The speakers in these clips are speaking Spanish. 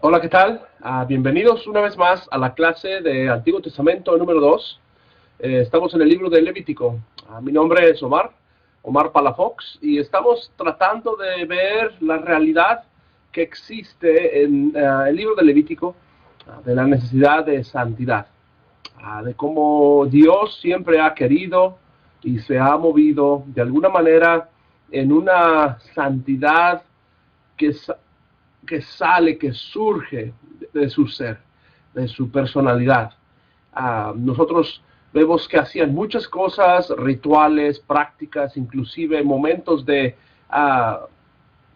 Hola, ¿qué tal? Bienvenidos una vez más a la clase de Antiguo Testamento número 2. Estamos en el libro de Levítico. Mi nombre es Omar Palafox, y estamos tratando de ver la realidad que existe en el libro de Levítico, de la necesidad de santidad, de cómo Dios siempre ha querido y se ha movido de alguna manera en una santidad que sale, que surge de su ser, de su personalidad. Nosotros vemos que hacían muchas cosas, rituales, prácticas, inclusive momentos de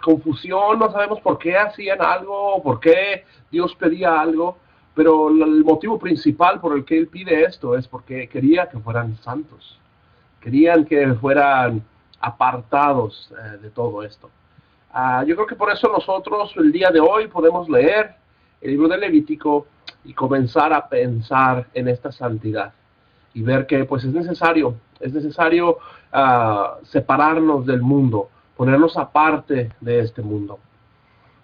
confusión. No sabemos por qué hacían algo, por qué Dios pedía algo, pero el motivo principal por el que Él pide esto es porque quería que fueran santos, querían que fueran apartados de todo esto. Yo creo que por eso nosotros el día de hoy podemos leer el libro de Levítico y comenzar a pensar en esta santidad y ver que pues es necesario separarnos del mundo, ponernos aparte de este mundo.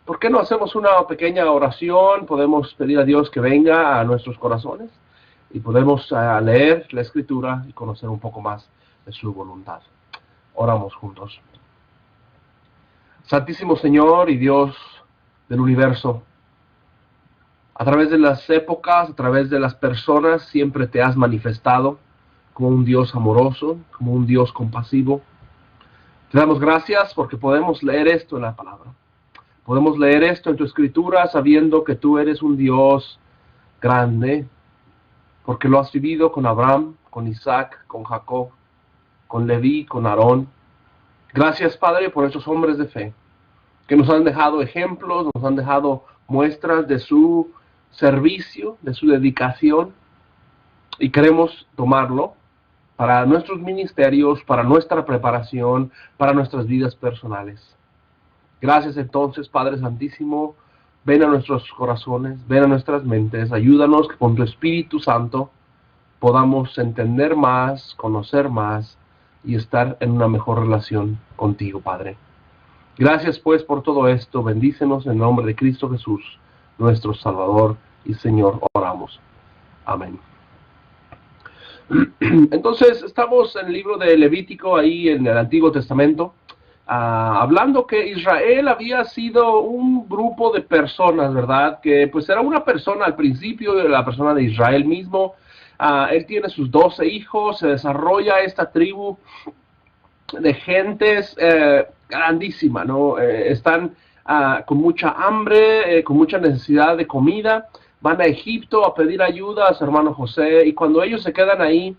¿Por qué no hacemos una pequeña oración? Podemos pedir a Dios que venga a nuestros corazones y podemos leer la Escritura y conocer un poco más de su voluntad. Oramos juntos. Santísimo Señor y Dios del universo, a través de las épocas, a través de las personas, siempre te has manifestado como un Dios amoroso, como un Dios compasivo. Te damos gracias porque podemos leer esto en la palabra. Podemos leer esto en tu Escritura sabiendo que tú eres un Dios grande, porque lo has vivido con Abraham, con Isaac, con Jacob, con Leví, con Aarón. Gracias, Padre, por estos hombres de fe que nos han dejado ejemplos, nos han dejado muestras de su servicio, de su dedicación, y queremos tomarlo para nuestros ministerios, para nuestra preparación, para nuestras vidas personales. Gracias entonces, Padre Santísimo, ven a nuestros corazones, ven a nuestras mentes, ayúdanos que con tu Espíritu Santo podamos entender más, conocer más y estar en una mejor relación contigo, Padre. Gracias pues por todo esto, bendícenos en el nombre de Cristo Jesús, nuestro Salvador y Señor, oramos. Amén. Entonces estamos en el libro de Levítico, ahí en el Antiguo Testamento, hablando que Israel había sido un grupo de personas, ¿verdad? Que pues era una persona al principio, la persona de Israel mismo. Él tiene sus 12 hijos, se desarrolla esta tribu de gentes grandísima, ¿no? Están con mucha hambre, con mucha necesidad de comida. Van a Egipto a pedir ayuda a su hermano José, y cuando ellos se quedan ahí,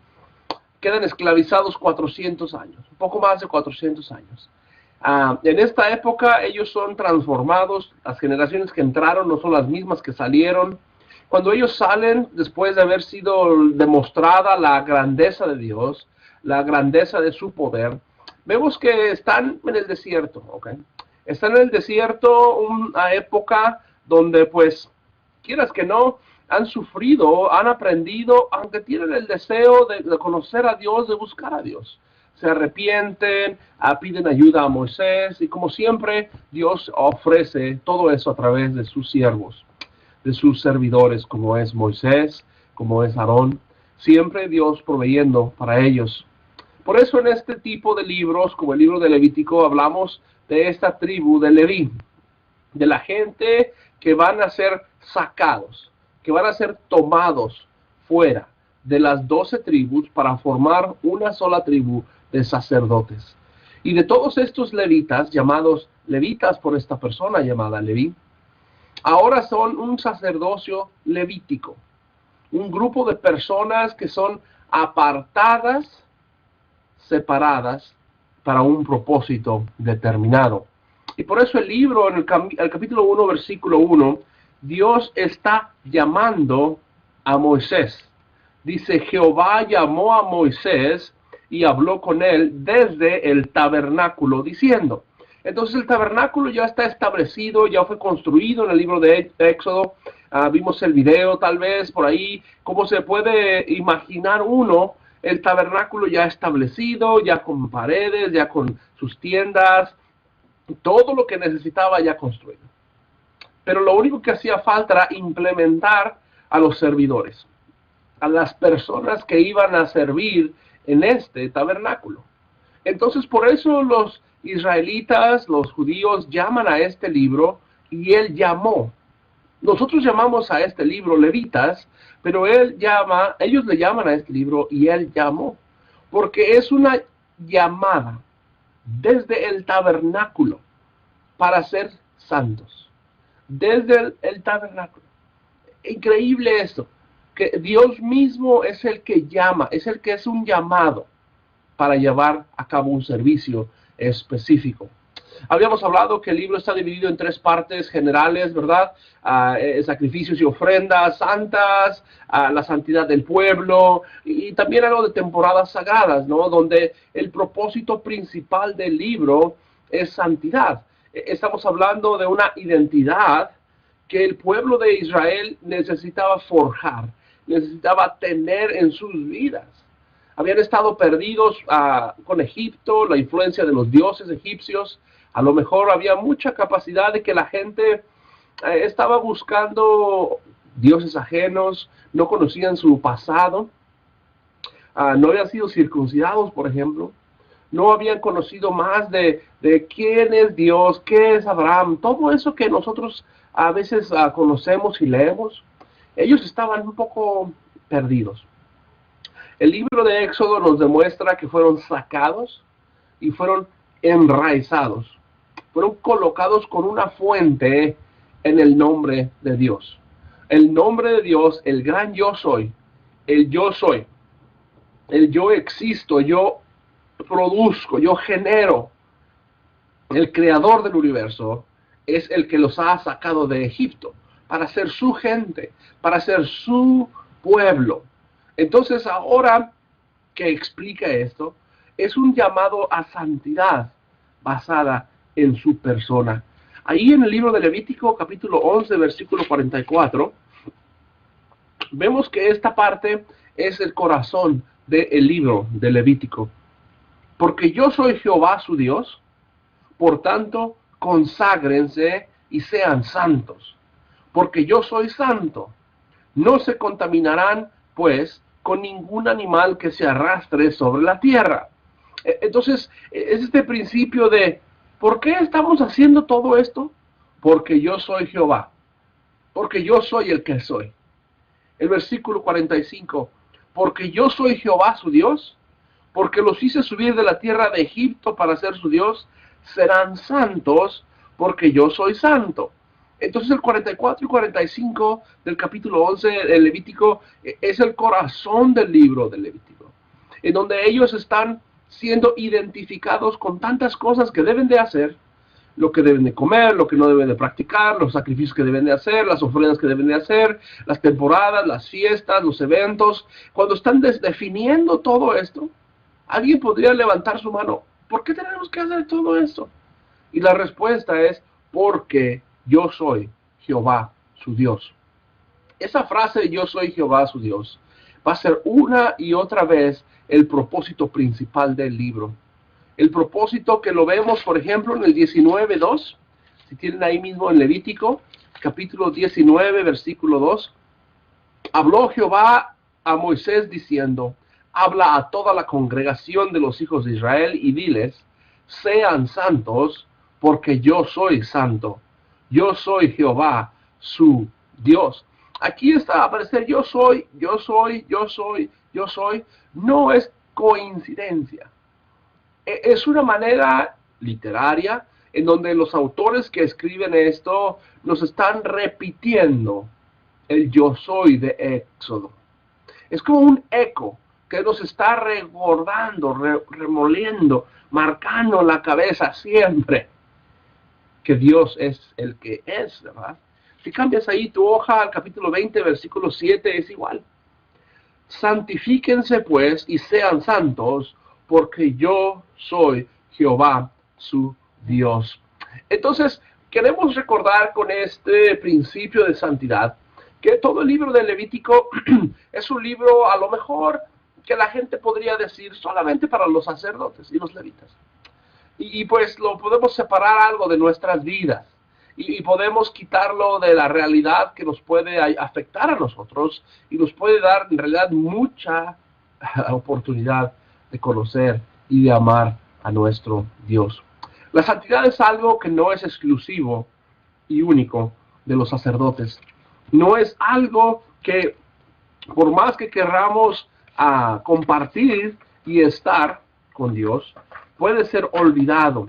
quedan esclavizados 400 años, un poco más de 400 años. En esta época ellos son transformados, las generaciones que entraron no son las mismas que salieron. Cuando ellos salen, después de haber sido demostrada la grandeza de Dios, la grandeza de su poder, vemos que están en el desierto, ¿ok? Están en el desierto, una época donde, pues, quieras que no, han sufrido, han aprendido, aunque tienen el deseo de conocer a Dios, de buscar a Dios. Se arrepienten, piden ayuda a Moisés, y como siempre, Dios ofrece todo eso a través de sus siervos, de sus servidores, como es Moisés, como es Aarón. Siempre Dios proveyendo para ellos. Por eso en este tipo de libros, como el libro de Levítico, hablamos de esta tribu de Leví, de la gente que van a ser sacados, que van a ser tomados fuera de las 12 tribus para formar una sola tribu de sacerdotes. Y de todos estos levitas, llamados levitas por esta persona llamada Leví, ahora son un sacerdocio levítico, un grupo de personas que son apartadas, separadas para un propósito determinado. Y por eso el libro, en el capítulo 1, versículo 1, Dios está llamando a Moisés. Dice, Jehová llamó a Moisés y habló con él desde el tabernáculo diciendo. Entonces el tabernáculo ya está establecido, ya fue construido en el libro de Éxodo. Vimos el video tal vez por ahí, cómo se puede imaginar uno el tabernáculo ya establecido, ya con paredes, ya con sus tiendas, todo lo que necesitaba ya construido. Pero lo único que hacía falta era implementar a los servidores, a las personas que iban a servir en este tabernáculo. Entonces por eso los israelitas, los judíos, llaman a este libro, y él llamó. Nosotros llamamos a este libro Levitas, pero ellos le llaman a este libro, y él llamó, porque es una llamada desde el tabernáculo para ser santos. Desde el tabernáculo. Increíble esto, que Dios mismo es el que llama, es el que es un llamado para llevar a cabo un servicio específico. Habíamos hablado que el libro está dividido en 3 partes generales, ¿verdad? Sacrificios y ofrendas santas, la santidad del pueblo, y también algo de temporadas sagradas, ¿no? Donde el propósito principal del libro es santidad. Estamos hablando de una identidad que el pueblo de Israel necesitaba forjar, necesitaba tener en sus vidas. Habían estado perdidos con Egipto, la influencia de los dioses egipcios. A lo mejor había mucha capacidad de que la gente estaba buscando dioses ajenos, no conocían su pasado, no habían sido circuncidados, por ejemplo, no habían conocido más de quién es Dios, qué es Abraham, todo eso que nosotros a veces conocemos y leemos. Ellos estaban un poco perdidos. El libro de Éxodo nos demuestra que fueron sacados y fueron enraizados. Fueron colocados con una fuente en el nombre de Dios. El nombre de Dios, el gran yo soy, el yo existo, yo produzco, yo genero. El creador del universo es el que los ha sacado de Egipto para ser su gente, para ser su pueblo. Entonces ahora que explica esto, es un llamado a santidad basada en su persona. Ahí en el libro de Levítico, capítulo 11, versículo 44, vemos que esta parte es el corazón del libro de Levítico. Porque yo soy Jehová su Dios, por tanto, conságrense y sean santos. Porque yo soy santo. No se contaminarán, pues, con ningún animal que se arrastre sobre la tierra. Entonces, es este principio de, ¿por qué estamos haciendo todo esto? Porque yo soy Jehová. Porque yo soy el que soy. El versículo 45, porque yo soy Jehová su Dios, porque los hice subir de la tierra de Egipto para ser su Dios, serán santos, porque yo soy santo. Entonces el 44 y 45 del capítulo 11 del Levítico es el corazón del libro del Levítico, en donde ellos están siendo identificados con tantas cosas que deben de hacer, lo que deben de comer, lo que no deben de practicar, los sacrificios que deben de hacer, las ofrendas que deben de hacer, las temporadas, las fiestas, los eventos. Cuando están definiendo todo esto, alguien podría levantar su mano, ¿por qué tenemos que hacer todo esto? Y la respuesta es, porque yo soy Jehová su Dios. Esa frase, yo soy Jehová su Dios, va a ser una y otra vez el propósito principal del libro. El propósito que lo vemos, por ejemplo, en el 19:2, si tienen ahí mismo en Levítico, capítulo 19, versículo 2, habló Jehová a Moisés diciendo, habla a toda la congregación de los hijos de Israel y diles, sean santos, porque yo soy santo. Yo soy Jehová, su Dios. Aquí está a aparecer yo soy, yo soy, yo soy, yo soy. No es coincidencia. Es una manera literaria en donde los autores que escriben esto nos están repitiendo el yo soy de Éxodo. Es como un eco que nos está recordando, remoliendo, marcando en la cabeza siempre que Dios es el que es, ¿verdad? Si cambias ahí tu hoja al capítulo 20, versículo 7, es igual. Santifíquense pues y sean santos, porque yo soy Jehová su Dios. Entonces, queremos recordar con este principio de santidad que todo el libro de Levítico es un libro a lo mejor que la gente podría decir solamente para los sacerdotes y los levitas. Y pues lo podemos separar algo de nuestras vidas y podemos quitarlo de la realidad que nos puede afectar a nosotros y nos puede dar en realidad mucha oportunidad de conocer y de amar a nuestro Dios. La santidad es algo que no es exclusivo y único de los sacerdotes. No es algo que, por más que querramos compartir y estar con Dios, puede ser olvidado.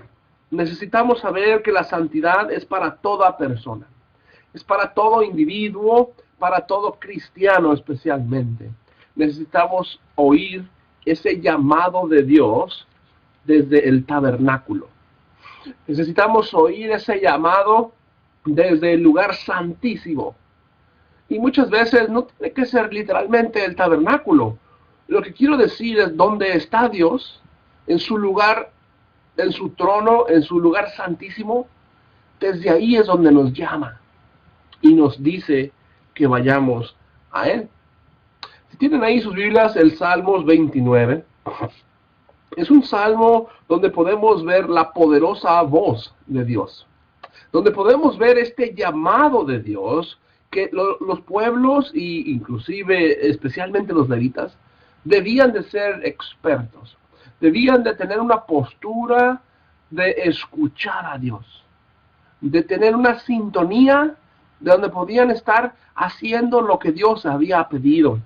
Necesitamos saber que la santidad es para toda persona. Es para todo individuo, para todo cristiano especialmente. Necesitamos oír ese llamado de Dios desde el tabernáculo. Necesitamos oír ese llamado desde el lugar santísimo. Y muchas veces no tiene que ser literalmente el tabernáculo. Lo que quiero decir es donde está Dios, en su lugar, en su trono, en su lugar santísimo. Desde ahí es donde nos llama y nos dice que vayamos a Él. Si tienen ahí sus Biblias, el Salmos 29, es un salmo donde podemos ver la poderosa voz de Dios, donde podemos ver este llamado de Dios que los pueblos, e inclusive especialmente los levitas, debían de ser expertos, debían de tener una postura de escuchar a Dios, de tener una sintonía de donde podían estar haciendo lo que Dios había pedido.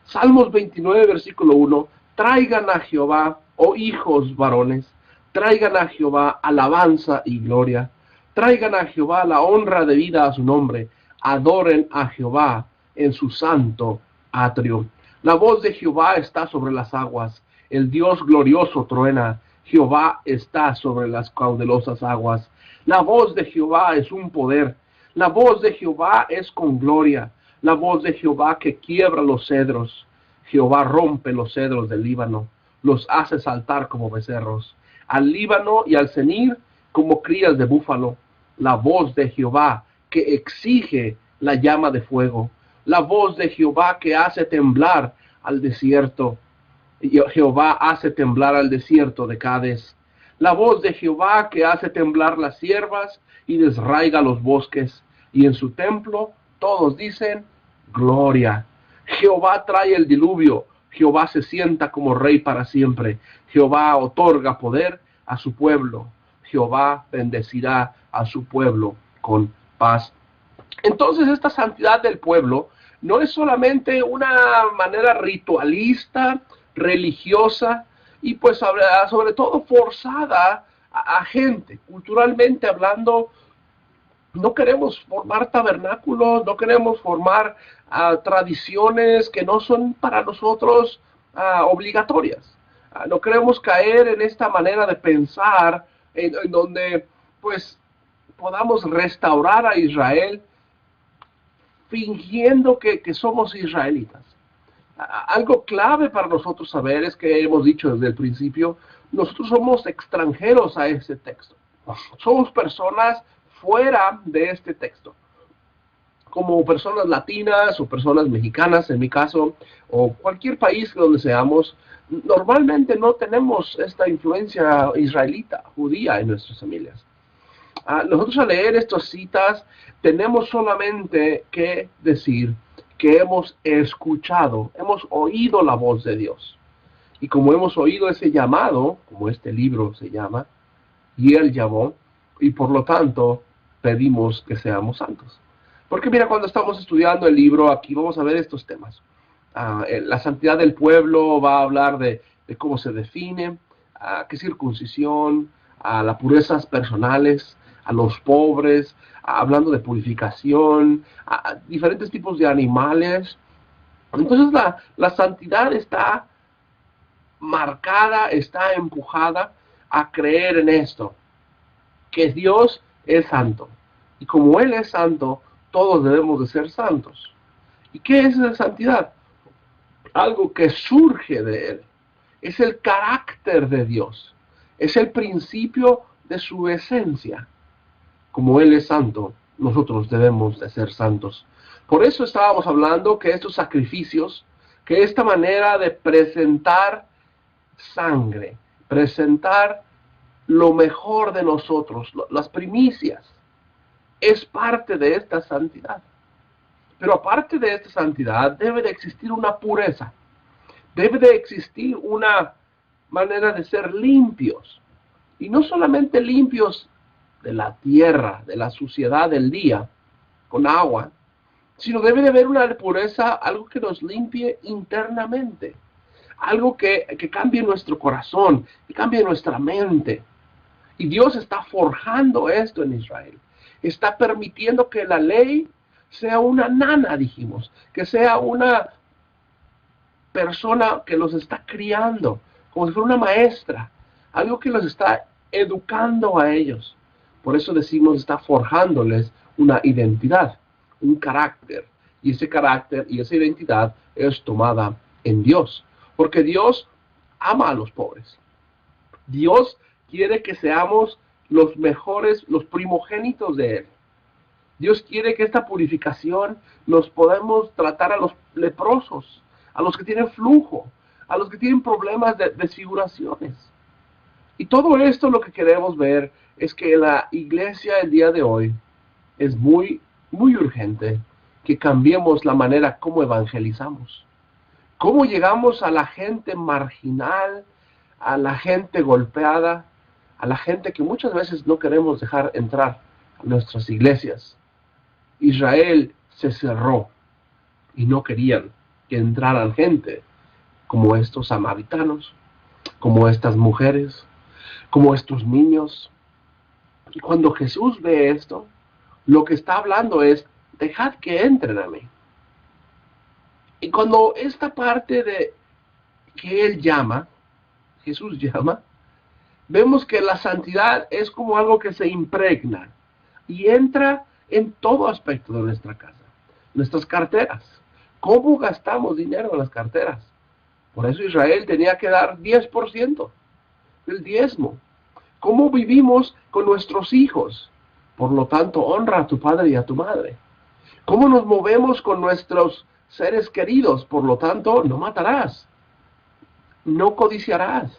Salmos 29, versículo 1, traigan a Jehová, oh hijos varones, traigan a Jehová alabanza y gloria, traigan a Jehová la honra debida a su nombre, adoren a Jehová en su santo atrio. La voz de Jehová está sobre las aguas, el Dios glorioso truena, Jehová está sobre las caudalosas aguas. La voz de Jehová es un poder, la voz de Jehová es con gloria, la voz de Jehová que quiebra los cedros. Jehová rompe los cedros del Líbano, los hace saltar como becerros, al Líbano y al Senir como crías de búfalo. La voz de Jehová que exige la llama de fuego, la voz de Jehová que hace temblar al desierto. Jehová hace temblar al desierto de Cades. La voz de Jehová que hace temblar las siervas y desraiga los bosques. Y en su templo todos dicen, gloria. Jehová trae el diluvio. Jehová se sienta como rey para siempre. Jehová otorga poder a su pueblo. Jehová bendecirá a su pueblo con paz. Entonces esta santidad del pueblo no es solamente una manera ritualista, religiosa y pues sobre todo forzada a gente. Culturalmente hablando, no queremos formar tabernáculos, no queremos formar tradiciones que no son para nosotros obligatorias. No queremos caer en esta manera de pensar en donde pues podamos restaurar a Israel fingiendo que somos israelitas. Algo clave para nosotros saber es que hemos dicho desde el principio, nosotros somos extranjeros a este texto. Somos personas fuera de este texto. Como personas latinas o personas mexicanas, en mi caso, o cualquier país donde seamos, normalmente no tenemos esta influencia israelita, judía en nuestras familias. Nosotros al leer estas citas tenemos solamente que decir que hemos escuchado, hemos oído la voz de Dios. Y como hemos oído ese llamado, como este libro se llama, y Él llamó, y por lo tanto pedimos que seamos santos. Porque mira, cuando estamos estudiando el libro, aquí vamos a ver estos temas. La santidad del pueblo va a hablar de cómo se define, qué circuncisión, las purezas personales, a los pobres, hablando de purificación, a diferentes tipos de animales. Entonces la santidad está marcada, está empujada a creer en esto, que Dios es santo. Y como Él es santo, todos debemos de ser santos. ¿Y qué es la santidad? Algo que surge de Él. es el carácter de Dios, es el principio de su esencia. Como Él es santo, nosotros debemos de ser santos. Por eso estábamos hablando que estos sacrificios, que esta manera de presentar sangre, presentar lo mejor de nosotros, las primicias, es parte de esta santidad. Pero aparte de esta santidad, debe de existir una pureza. Debe de existir una manera de ser limpios. Y no solamente limpios de la tierra, de la suciedad del día, con agua, sino debe de haber una pureza, algo que nos limpie internamente. Algo que cambie nuestro corazón, que cambie nuestra mente. Y Dios está forjando esto en Israel. Está permitiendo que la ley sea una nana, dijimos, que sea una persona que los está criando, como si fuera una maestra, algo que los está educando a ellos. Por eso decimos, está forjándoles una identidad, un carácter, y ese carácter y esa identidad es tomada en Dios, porque Dios ama a los pobres. Dios quiere que seamos los mejores, los primogénitos de Él. Dios quiere que esta purificación nos podamos tratar a los leprosos, a los que tienen flujo, a los que tienen problemas de desfiguraciones. Y todo esto lo que queremos ver es que la iglesia el día de hoy es muy urgente que cambiemos la manera como evangelizamos. Cómo llegamos a la gente marginal, a la gente golpeada, a la gente que muchas veces no queremos dejar entrar a nuestras iglesias. Israel se cerró y no querían que entraran gente como estos samaritanos, como estas mujeres, como estos niños. Y cuando Jesús ve esto, lo que está hablando es, dejad que entren a mí. Y cuando esta parte de que Él llama, Jesús llama, vemos que la santidad es como algo que se impregna y entra en todo aspecto de nuestra casa, nuestras carteras. ¿Cómo gastamos dinero en las carteras? Por eso Israel tenía que dar 10% del diezmo. ¿Cómo vivimos con nuestros hijos? Por lo tanto, honra a tu padre y a tu madre. ¿Cómo nos movemos con nuestros seres queridos? Por lo tanto, no matarás, no codiciarás,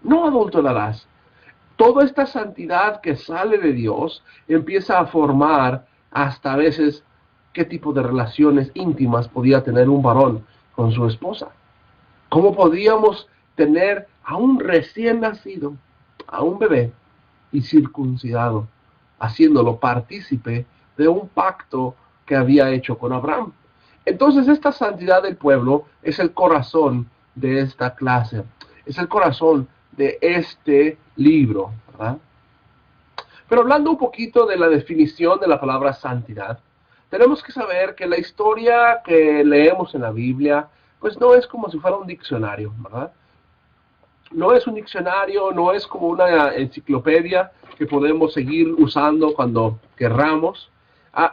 no adulterarás. Toda esta santidad que sale de Dios empieza a formar hasta a veces qué tipo de relaciones íntimas podía tener un varón con su esposa. ¿Cómo podíamos tener a un recién nacido, a un bebé y circuncidado, haciéndolo partícipe de un pacto que había hecho con Abraham? Entonces esta santidad del pueblo es el corazón de esta clase, es el corazón de este libro, ¿verdad? Pero hablando un poquito de la definición de la palabra santidad, tenemos que saber que la historia que leemos en la Biblia, pues no es como si fuera un diccionario, ¿verdad? No es un diccionario, no es como una enciclopedia que podemos seguir usando cuando querramos.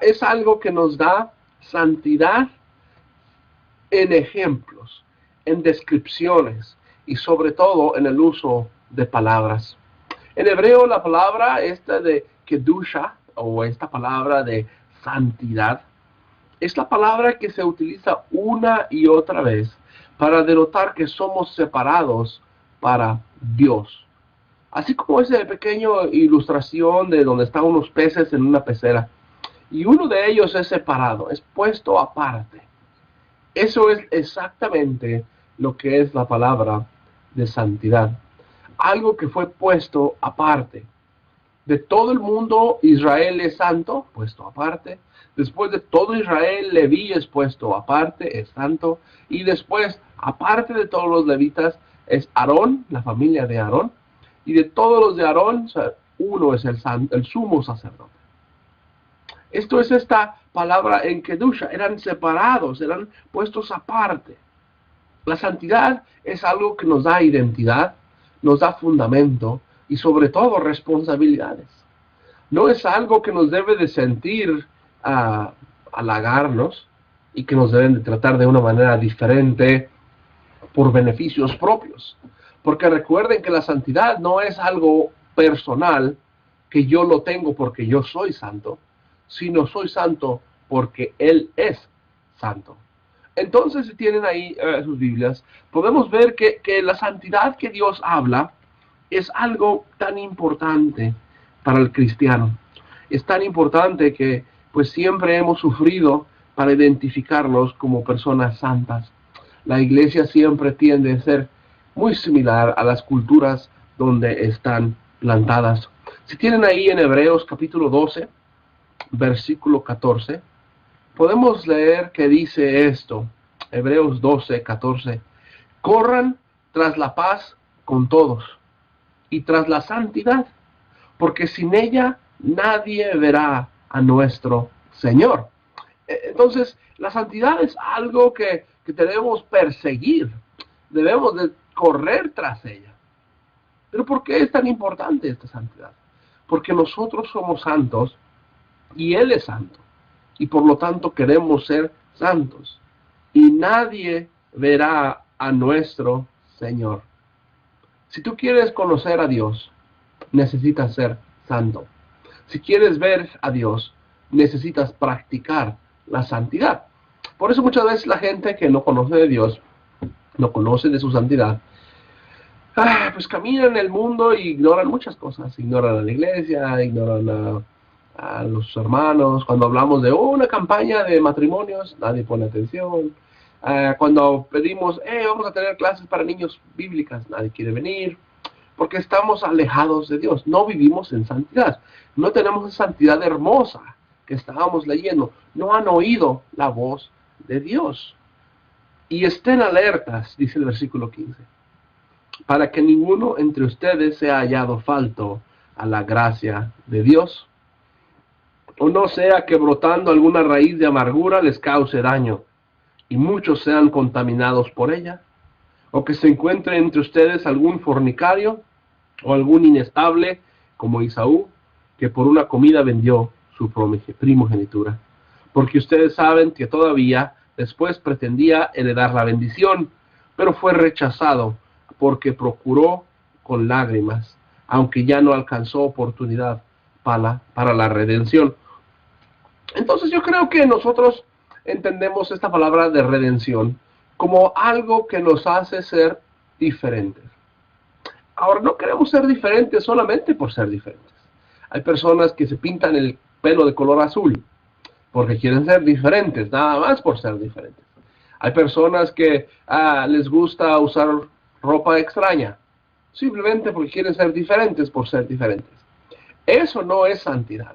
Es algo que nos da santidad en ejemplos, en descripciones y sobre todo en el uso de palabras. En hebreo la palabra esta de kedusha, o esta palabra de santidad, es la palabra que se utiliza una y otra vez para denotar que somos separados para Dios. Así como esa pequeña ilustración de donde están unos peces en una pecera, y uno de ellos es separado, es puesto aparte. Eso es exactamente lo que es la palabra de santidad. Algo que fue puesto aparte. De todo el mundo, Israel es santo, puesto aparte. Después de todo Israel, Leví es puesto aparte, es santo. Y después, aparte de todos los levitas, es Aarón, la familia de Aarón. Y de todos los de Aarón, uno es el sumo sacerdote. Esto es esta palabra en Kedusha, eran separados, eran puestos aparte. La santidad es algo que nos da identidad, nos da fundamento y sobre todo responsabilidades. No es algo que nos debe de sentir halagarnos y que nos deben de tratar de una manera diferente por beneficios propios. Porque recuerden que la santidad no es algo personal, que yo lo tengo porque yo soy santo, sino soy santo porque Él es santo. Entonces, si tienen ahí sus Biblias, podemos ver que la santidad que Dios habla es algo tan importante para el cristiano. Es tan importante que pues siempre hemos sufrido para identificarnos como personas santas. La iglesia siempre tiende a ser muy similar a las culturas donde están plantadas. Si tienen ahí en Hebreos capítulo 12, versículo 14, podemos leer que dice esto, Hebreos 12, 14, corran tras la paz con todos y tras la santidad, porque sin ella nadie verá a nuestro Señor. Entonces, la santidad es algo que debemos perseguir, debemos de correr tras ella. Pero ¿por qué es tan importante esta santidad? Porque nosotros somos santos y Él es santo, y por lo tanto queremos ser santos, y nadie verá a nuestro Señor. Si tú quieres conocer a Dios, necesitas ser santo. Si quieres ver a Dios, necesitas practicar la santidad. Por eso muchas veces la gente que no conoce de Dios, no conoce de su santidad, pues caminan en el mundo e ignoran muchas cosas. Ignoran a la iglesia, ignoran a los hermanos. Cuando hablamos de una campaña de matrimonios, nadie pone atención. Cuando pedimos, vamos a tener clases para niños bíblicas, nadie quiere venir. Porque estamos alejados de Dios, no vivimos en santidad, no tenemos esa santidad hermosa que estábamos leyendo, no han oído la voz de Dios. Y estén alertas, dice el versículo 15, para que ninguno entre ustedes sea hallado falto a la gracia de Dios, o no sea que brotando alguna raíz de amargura les cause daño, y muchos sean contaminados por ella, o que se encuentre entre ustedes algún fornicario, o algún inestable, como Esaú, que por una comida vendió su primogenitura. Porque ustedes saben que todavía después pretendía heredar la bendición, pero fue rechazado, porque procuró con lágrimas, aunque ya no alcanzó oportunidad para la redención. Entonces yo creo que nosotros entendemos esta palabra de redención como algo que nos hace ser diferentes. Ahora, no queremos ser diferentes solamente por ser diferentes. Hay personas que se pintan el pelo de color azul porque quieren ser diferentes, nada más por ser diferentes. Hay personas que les gusta usar ropa extraña, simplemente porque quieren ser diferentes por ser diferentes. Eso no es santidad.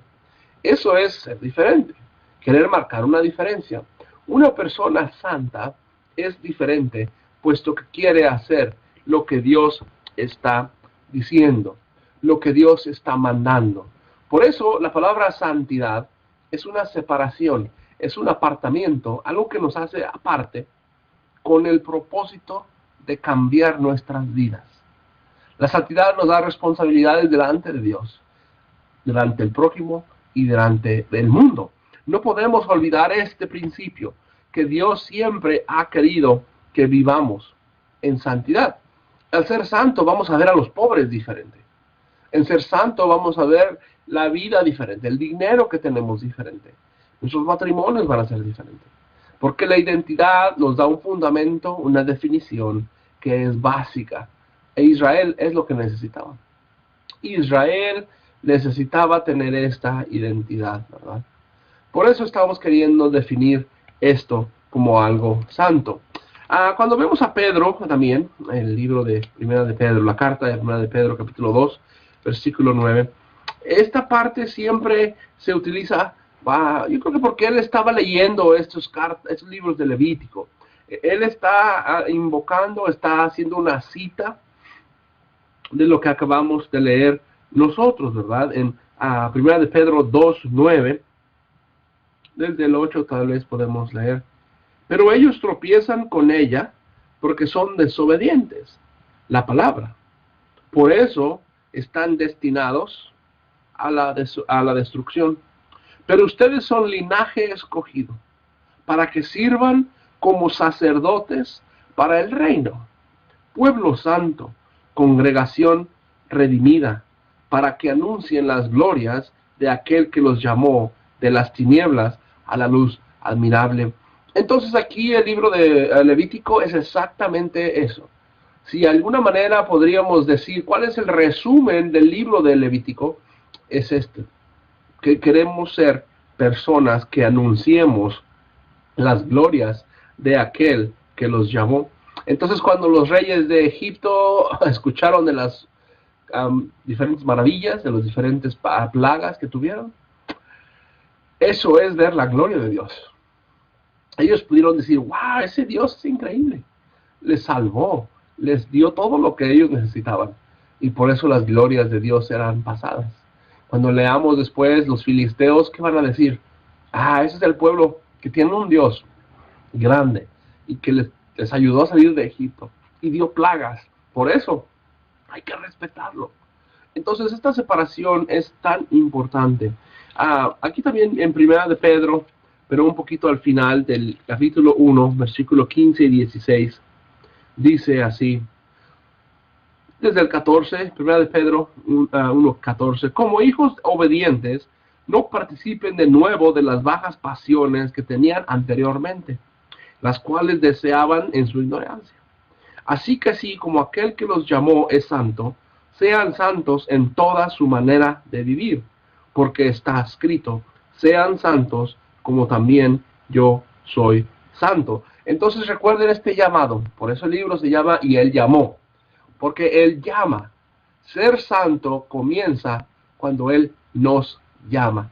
Eso es ser diferente, querer marcar una diferencia. Una persona santa es diferente, puesto que quiere hacer lo que Dios está diciendo, lo que Dios está mandando. Por eso la palabra santidad es una separación, es un apartamiento, algo que nos hace aparte con el propósito de cambiar nuestras vidas. La santidad nos da responsabilidades delante de Dios, delante del prójimo y delante del mundo. No podemos olvidar este principio, que Dios siempre ha querido que vivamos en santidad. Al ser santo vamos a ver a los pobres diferente. En ser santo vamos a ver la vida diferente, el dinero que tenemos diferente. Nuestros matrimonios van a ser diferentes. Porque la identidad nos da un fundamento, una definición que es básica. E Israel es lo que necesitaba. Israel necesitaba tener esta identidad, ¿verdad? Por eso estamos queriendo definir esto como algo santo. Cuando vemos a Pedro también, el libro de Primera de Pedro, la carta de Primera de Pedro, capítulo 2, versículo 9, esta parte siempre se utiliza, yo creo que porque él estaba leyendo estos libros de Levítico. Él está invocando, está haciendo una cita de lo que acabamos de leer nosotros, ¿verdad? En Primera de Pedro 2, 9, desde el 8 tal vez podemos leer. Pero ellos tropiezan con ella porque son desobedientes la palabra. Por eso están destinados a la destrucción. Pero ustedes son linaje escogido para que sirvan como sacerdotes para el reino, pueblo santo, congregación redimida, para que anuncien las glorias de aquel que los llamó de las tinieblas a la luz admirable. Entonces aquí el libro de Levítico es exactamente eso. Si de alguna manera podríamos decir cuál es el resumen del libro de Levítico, es este, que queremos ser personas que anunciemos las glorias de aquel que los llamó. Entonces cuando los reyes de Egipto escucharon de las diferentes maravillas, de las diferentes plagas que tuvieron, eso es ver la gloria de Dios. Ellos pudieron decir, wow, ese Dios es increíble, les salvó, les dio todo lo que ellos necesitaban, y por eso las glorias de Dios eran pasadas. Cuando leamos después los filisteos, ¿qué van a decir? Ese es el pueblo que tiene un Dios grande y que les ayudó a salir de Egipto y dio plagas. Por eso hay que respetarlo. Entonces esta separación es tan importante. Aquí también en Primera de Pedro, pero un poquito al final del capítulo 1, versículo 15 y 16, dice así, desde el 14, Primera de Pedro 1:14, como hijos obedientes, no participen de nuevo de las bajas pasiones que tenían anteriormente, las cuales deseaban en su ignorancia. Así que así como aquel que los llamó es santo, sean santos en toda su manera de vivir, porque está escrito, sean santos como también yo soy santo. Entonces recuerden este llamado, por eso el libro se llama Y Él llamó, porque Él llama. Ser santo comienza cuando Él nos llama.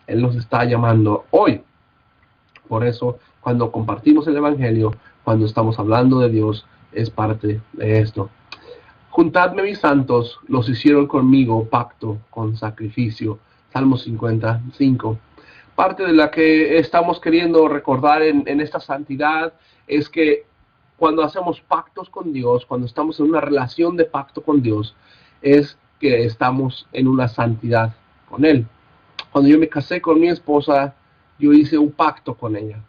Él nos está llamando hoy. Por eso, cuando compartimos el Evangelio, cuando estamos hablando de Dios, es parte de esto. Juntadme mis santos, los hicieron conmigo pacto con sacrificio. Salmo 55. Parte de la que estamos queriendo recordar en esta santidad es que cuando hacemos pactos con Dios, cuando estamos en una relación de pacto con Dios, es que estamos en una santidad con Él. Cuando yo me casé con mi esposa, yo hice un pacto con ella.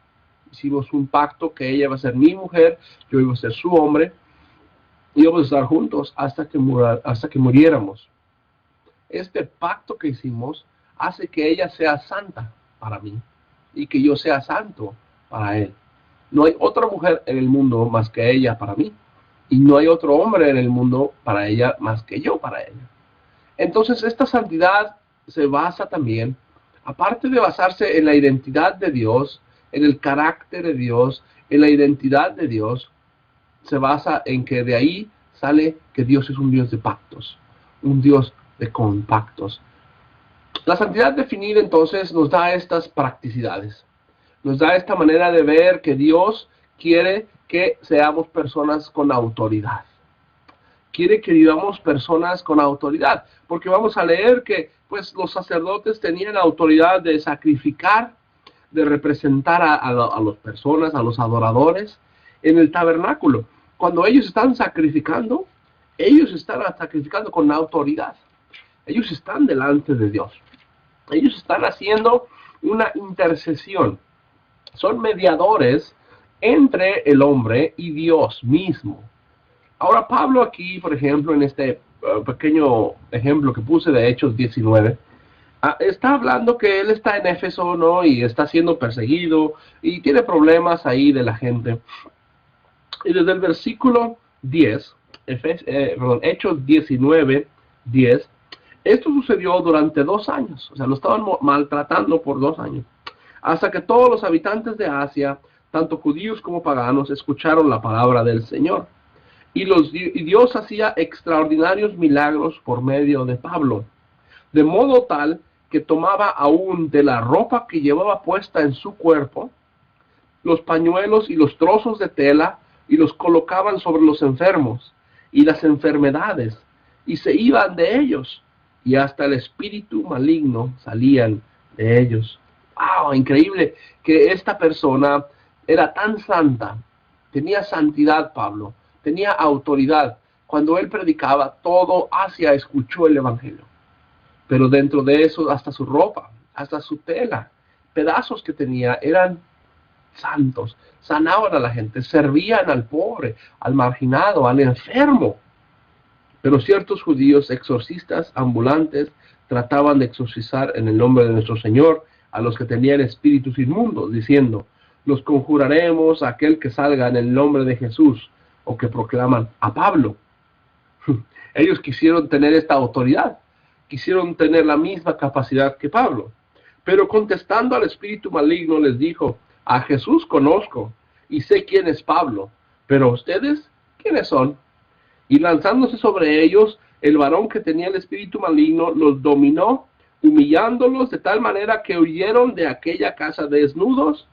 Hicimos un pacto que ella iba a ser mi mujer, yo iba a ser su hombre, y íbamos a estar juntos hasta que muriéramos. Este pacto que hicimos hace que ella sea santa para mí y que yo sea santo para él. No hay otra mujer en el mundo más que ella para mí, y no hay otro hombre en el mundo para ella más que yo para ella. Entonces esta santidad se basa también, aparte de basarse en la identidad de Dios, en el carácter de Dios, en la identidad de Dios, se basa en que de ahí sale que Dios es un Dios de pactos, un Dios de compactos. La santidad definida entonces nos da estas practicidades, nos da esta manera de ver que Dios quiere que seamos personas con autoridad. Quiere que vivamos personas con autoridad, porque vamos a leer que pues los sacerdotes tenían la autoridad de sacrificar, de representar a las personas, a los adoradores en el tabernáculo. Cuando ellos están sacrificando con autoridad. Ellos están delante de Dios. Ellos están haciendo una intercesión. Son mediadores entre el hombre y Dios mismo. Ahora Pablo aquí, por ejemplo, en este pequeño ejemplo que puse de Hechos 19, está hablando que él está en Éfeso, ¿no? Y está siendo perseguido y tiene problemas ahí de la gente. Y desde el versículo 10, Hechos 19, 10, esto sucedió durante 2 años. O sea, lo estaban maltratando por 2 años. Hasta que todos los habitantes de Asia, tanto judíos como paganos, escucharon la palabra del Señor. Y Dios hacía extraordinarios milagros por medio de Pablo, de modo tal que tomaba aún de la ropa que llevaba puesta en su cuerpo, los pañuelos y los trozos de tela, y los colocaban sobre los enfermos y las enfermedades, y se iban de ellos, y hasta el espíritu maligno salían de ellos. ¡Wow! Increíble que esta persona era tan santa, tenía santidad Pablo, tenía autoridad. Cuando él predicaba, todo Asia escuchó el evangelio. Pero dentro de eso, hasta su ropa, hasta su tela, pedazos que tenía, eran santos. Sanaban a la gente, servían al pobre, al marginado, al enfermo. Pero ciertos judíos exorcistas ambulantes trataban de exorcizar en el nombre de nuestro Señor a los que tenían espíritus inmundos, diciendo: los conjuraremos a aquel que salga en el nombre de Jesús, o que proclaman a Pablo. Ellos quisieron tener esta autoridad, quisieron tener la misma capacidad que Pablo. Pero contestando al espíritu maligno les dijo: a Jesús conozco y sé quién es Pablo, pero ustedes, ¿quiénes son? Y lanzándose sobre ellos, el varón que tenía el espíritu maligno los dominó, humillándolos de tal manera que huyeron de aquella casa desnudos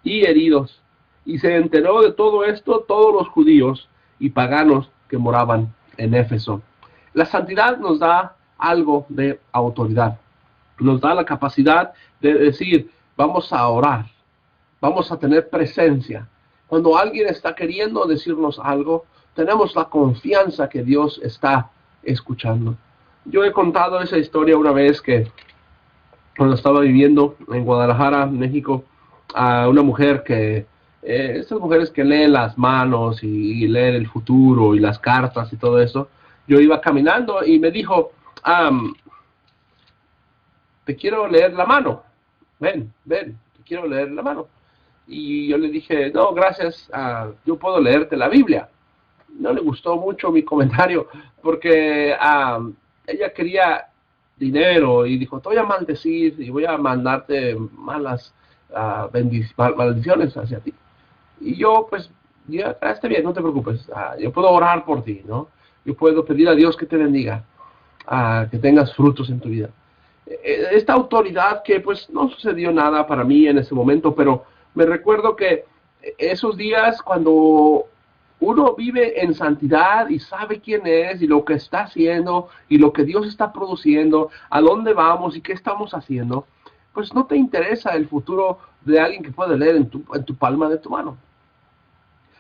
y heridos. Y se enteró de todo esto todos los judíos y paganos que moraban en Éfeso. La santidad nos da algo de autoridad. Nos da la capacidad de decir: vamos a orar, vamos a tener presencia. Cuando alguien está queriendo decirnos algo, tenemos la confianza que Dios está escuchando. Yo he contado esa historia una vez, que cuando estaba viviendo en Guadalajara, México, a una mujer que, estas mujeres que leen las manos y leen el futuro y las cartas y todo eso, yo iba caminando y me dijo: te quiero leer la mano, ven, te quiero leer la mano. Y yo le dije: no, gracias, yo puedo leerte la Biblia. No le gustó mucho mi comentario, porque ella quería dinero y dijo: te voy a maldecir y voy a mandarte malas maldiciones hacia ti. Y yo, pues, ya está bien, no te preocupes, yo puedo orar por ti, ¿no? Yo puedo pedir a Dios que te bendiga, que tengas frutos en tu vida. Esta autoridad, que pues no sucedió nada para mí en ese momento, pero me recuerdo que esos días, cuando uno vive en santidad y sabe quién es y lo que está haciendo y lo que Dios está produciendo, a dónde vamos y qué estamos haciendo, pues no te interesa el futuro de alguien que puede leer en tu palma de tu mano.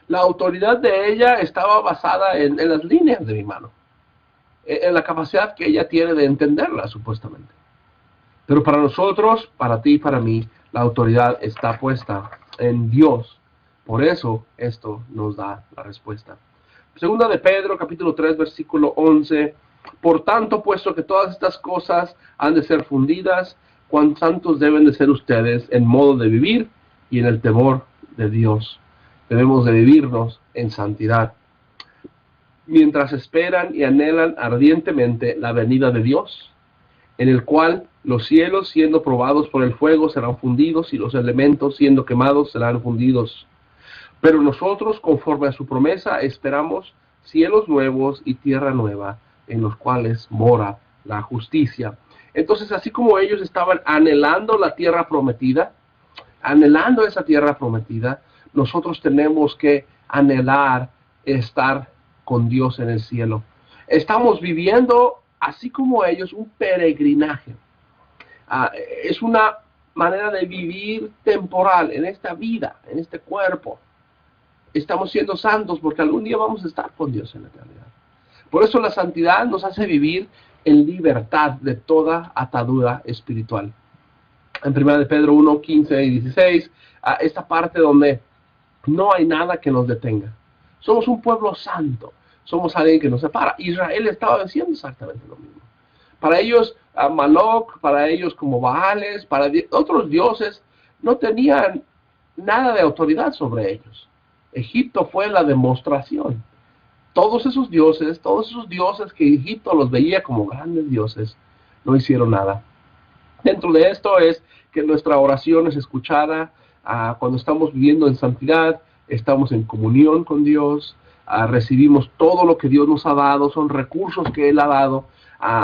La autoridad de ella estaba basada en las líneas de mi mano, en la capacidad que ella tiene de entenderla, supuestamente. Pero para nosotros, para ti y para mí, la autoridad está puesta en Dios. Por eso esto nos da la respuesta. Segunda de Pedro, capítulo 3, versículo 11. Por tanto, puesto que todas estas cosas han de ser fundidas, cuán santos deben de ser ustedes en modo de vivir y en el temor de Dios. Debemos de vivirnos en santidad, mientras esperan y anhelan ardientemente la venida de Dios, en el cual los cielos, siendo probados por el fuego, serán fundidos, y los elementos, siendo quemados, serán fundidos. Pero nosotros, conforme a su promesa, esperamos cielos nuevos y tierra nueva, en los cuales mora la justicia. Entonces, así como ellos estaban anhelando la tierra prometida, anhelando esa tierra prometida, nosotros tenemos que anhelar estar con Dios en el cielo. Estamos viviendo, así como ellos, un peregrinaje. Es una manera de vivir temporal en esta vida, en este cuerpo. Estamos siendo santos porque algún día vamos a estar con Dios en la eternidad. Por eso la santidad nos hace vivir en libertad de toda atadura espiritual. En 1 Pedro 1, 15 y 16, esta parte donde no hay nada que nos detenga. Somos un pueblo santo, somos alguien que nos separa. Israel estaba haciendo exactamente lo mismo. Para ellos, Moloch, para ellos como Baales, para otros dioses, no tenían nada de autoridad sobre ellos. Egipto fue la demostración. Todos esos dioses que Egipto los veía como grandes dioses, no hicieron nada. Dentro de esto es que nuestra oración es escuchada cuando estamos viviendo en santidad, estamos en comunión con Dios, recibimos todo lo que Dios nos ha dado, son recursos que Él ha dado,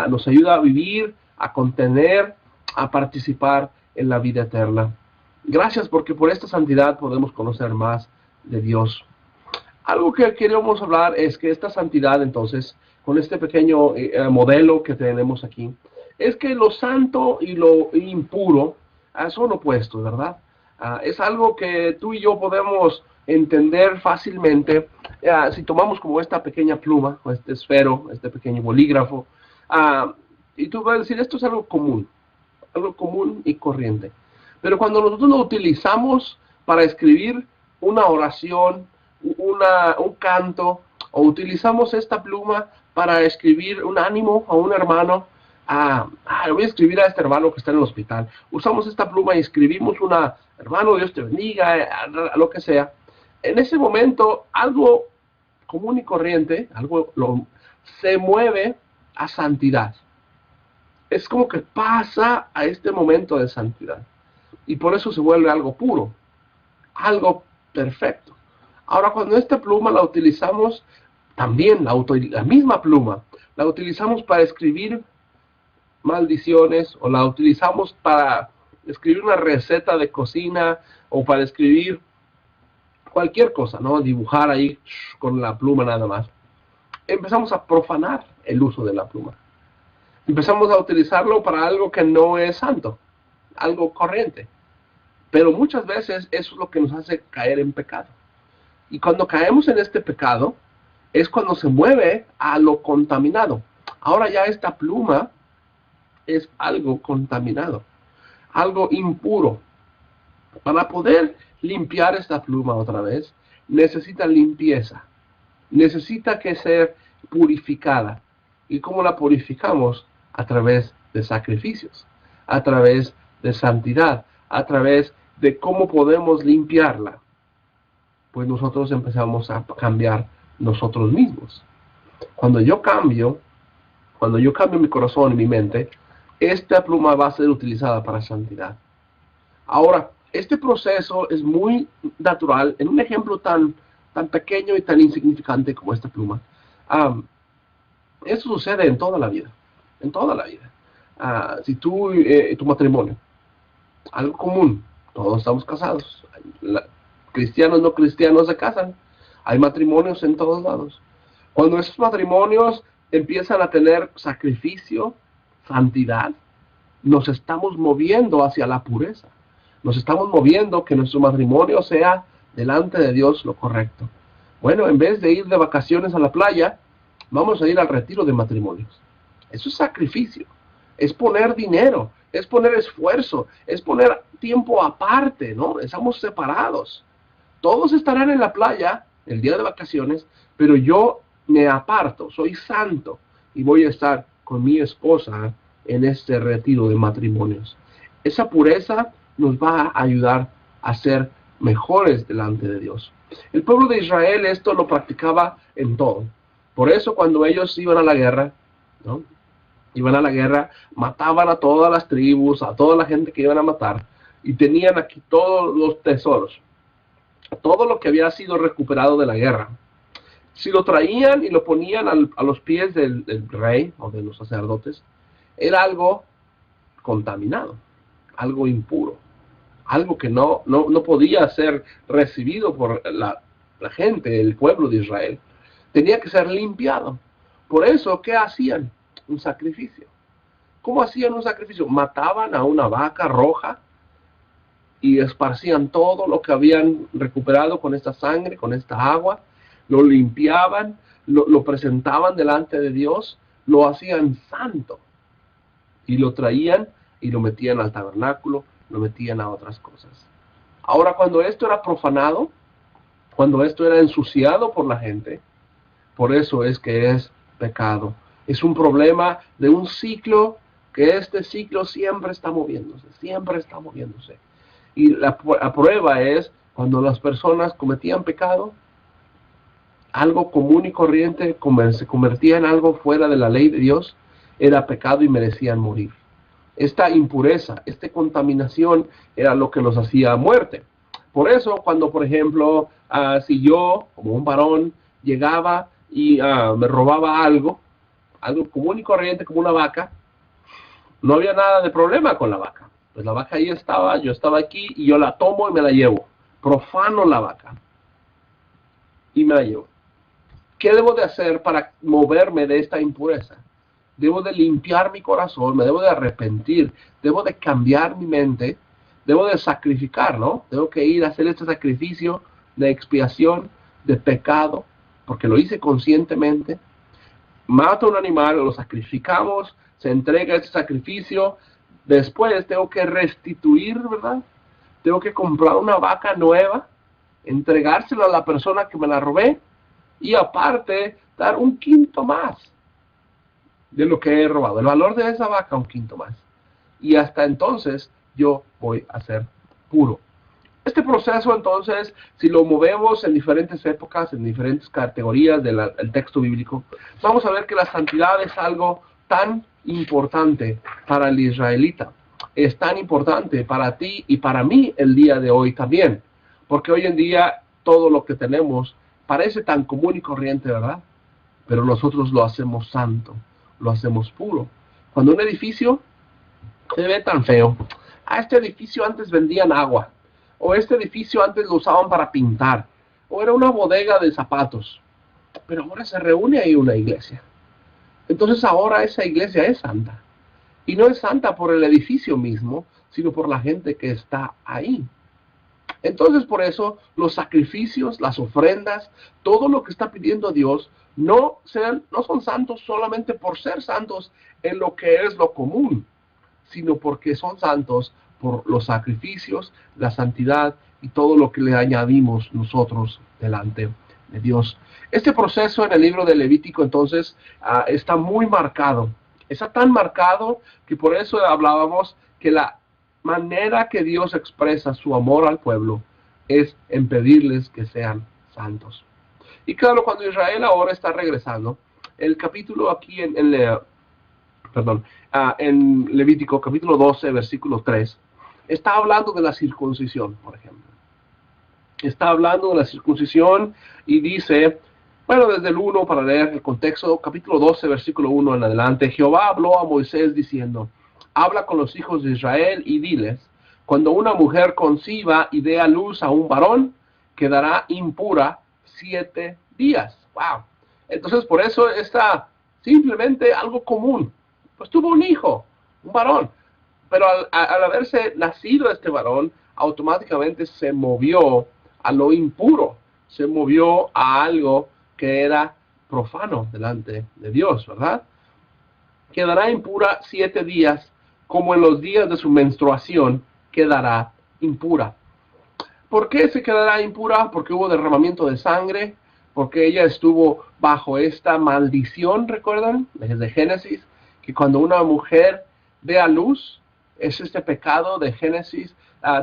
nos ayuda a vivir, a contener, a participar en la vida eterna. Gracias, porque por esta santidad podemos conocer más de Dios. Algo que queremos hablar es que esta santidad, entonces, con este pequeño modelo que tenemos aquí, es que lo santo y lo impuro son opuestos, ¿verdad? Es algo que tú y yo podemos entender fácilmente si tomamos como esta pequeña pluma, o este esfero, este pequeño bolígrafo, y tú vas a decir: esto es algo común y corriente. Pero cuando nosotros lo utilizamos para escribir una oración, un canto, o utilizamos esta pluma para escribir un ánimo a un hermano. Le voy a escribir a este hermano que está en el hospital. Usamos esta pluma y escribimos una, hermano, Dios te bendiga, lo que sea. En ese momento, algo común y corriente, se mueve a santidad. Es como que pasa a este momento de santidad. Y por eso se vuelve algo puro, algo perfecto. Ahora, cuando esta pluma la utilizamos, también la misma pluma, la utilizamos para escribir maldiciones, o la utilizamos para escribir una receta de cocina, o para escribir cualquier cosa, ¿no? Dibujar ahí con la pluma nada más. Empezamos a profanar el uso de la pluma. Empezamos a utilizarlo para algo que no es santo, algo corriente. Pero muchas veces eso es lo que nos hace caer en pecado. Y cuando caemos en este pecado, es cuando se mueve a lo contaminado. Ahora ya esta pluma es algo contaminado, algo impuro. Para poder limpiar esta pluma otra vez, necesita limpieza. Necesita que ser purificada. ¿Y cómo la purificamos? A través de sacrificios, a través de santidad, a través de cómo podemos limpiarla. Pues nosotros empezamos a cambiar nosotros mismos. Cuando yo cambio mi corazón y mi mente, esta pluma va a ser utilizada para santidad. Ahora, este proceso es muy natural en un ejemplo tan pequeño y tan insignificante como esta pluma. Eso sucede en toda la vida. En toda la vida. Si tu matrimonio, algo común, todos estamos casados. Cristianos, no cristianos se casan. Hay matrimonios en todos lados. Cuando esos matrimonios empiezan a tener sacrificio, santidad, nos estamos moviendo hacia la pureza. Nos estamos moviendo que nuestro matrimonio sea delante de Dios lo correcto. Bueno, en vez de ir de vacaciones a la playa, vamos a ir al retiro de matrimonios. Eso es sacrificio. Es poner dinero, es poner esfuerzo, es poner tiempo aparte, ¿no? Estamos separados. Todos estarán en la playa el día de vacaciones, pero yo me aparto, soy santo y voy a estar con mi esposa en este retiro de matrimonios. Esa pureza nos va a ayudar a ser mejores delante de Dios. El pueblo de Israel esto lo practicaba en todo. Por eso cuando ellos iban a la guerra, ¿no? Iban a la guerra, mataban a todas las tribus, a toda la gente que iban a matar, y tenían aquí todos los tesoros, todo lo que había sido recuperado de la guerra. Si lo traían y lo ponían a los pies del rey o de los sacerdotes, era algo contaminado, algo impuro, algo que no podía ser recibido por la gente, el pueblo de Israel. Tenía que ser limpiado. Por eso, ¿qué hacían? Un sacrificio. ¿Cómo hacían un sacrificio? Mataban a una vaca roja y esparcían todo lo que habían recuperado con esta sangre, con esta agua, lo limpiaban, lo presentaban delante de Dios, lo hacían santo y lo traían y lo metían al tabernáculo, lo metían a otras cosas. Ahora, cuando esto era profanado, cuando esto era ensuciado por la gente, por eso es que es pecado. Es un problema de un ciclo, que este ciclo siempre está moviéndose, siempre está moviéndose. Y la prueba es cuando las personas cometían pecado, algo común y corriente se convertía en algo fuera de la ley de Dios, era pecado y merecían morir. Esta impureza, esta contaminación era lo que los hacía a muerte. Por eso, cuando, por ejemplo, si yo, como un varón, llegaba y me robaba algo común y corriente como una vaca, no había nada de problema con la vaca. Pues la vaca ahí estaba, yo estaba aquí y yo la tomo y me la llevo. Profano la vaca y me la llevo. ¿Qué debo de hacer para moverme de esta impureza? Debo de limpiar mi corazón, me debo de arrepentir, debo de cambiar mi mente, debo de sacrificar, ¿no? Tengo que ir a hacer este sacrificio de expiación, de pecado, porque lo hice conscientemente. Mato un animal, lo sacrificamos, se entrega este sacrificio, después tengo que restituir, ¿verdad? Tengo que comprar una vaca nueva, entregársela a la persona que me la robé, y aparte dar un quinto más de lo que he robado. El valor de esa vaca, un quinto más. Y hasta entonces yo voy a ser puro. Este proceso, entonces, si lo movemos en diferentes épocas, en diferentes categorías del texto bíblico, vamos a ver que la santidad es algo tan importante para el israelita. Es tan importante para ti y para mí el día de hoy también. Porque hoy en día todo lo que tenemos parece tan común y corriente, ¿verdad? Pero nosotros lo hacemos santo, lo hacemos puro. Cuando un edificio se ve tan feo, este edificio antes vendían agua, o este edificio antes lo usaban para pintar, o era una bodega de zapatos, pero ahora se reúne ahí una iglesia. Entonces ahora esa iglesia es santa. Y no es santa por el edificio mismo, sino por la gente que está ahí. Entonces por eso los sacrificios, las ofrendas, todo lo que está pidiendo Dios, no son santos solamente por ser santos en lo que es lo común, sino porque son santos por los sacrificios, la santidad y todo lo que le añadimos nosotros delante de Dios. Este proceso en el libro de Levítico entonces está muy marcado. Está tan marcado que por eso hablábamos que la manera que Dios expresa su amor al pueblo es en pedirles que sean santos. Y claro, cuando Israel ahora está regresando, el capítulo aquí en Levítico, capítulo 12, versículo 3, está hablando de la circuncisión, por ejemplo. Está hablando de la circuncisión y dice, bueno, desde el 1 para leer el contexto, capítulo 12, versículo 1 en adelante, Jehová habló a Moisés diciendo, habla con los hijos de Israel y diles, cuando una mujer conciba y dé a luz a un varón, quedará impura 7 días. Wow. Entonces por eso está simplemente algo común. Pues tuvo un hijo, un varón, pero al haberse nacido este varón, automáticamente se movió a lo impuro, se movió a algo que era profano delante de Dios, ¿verdad? Quedará impura 7 días, como en los días de su menstruación quedará impura. ¿Por qué se quedará impura? Porque hubo derramamiento de sangre, porque ella estuvo bajo esta maldición, ¿recuerdan? Desde Génesis, que cuando una mujer dé a luz, es este pecado de Génesis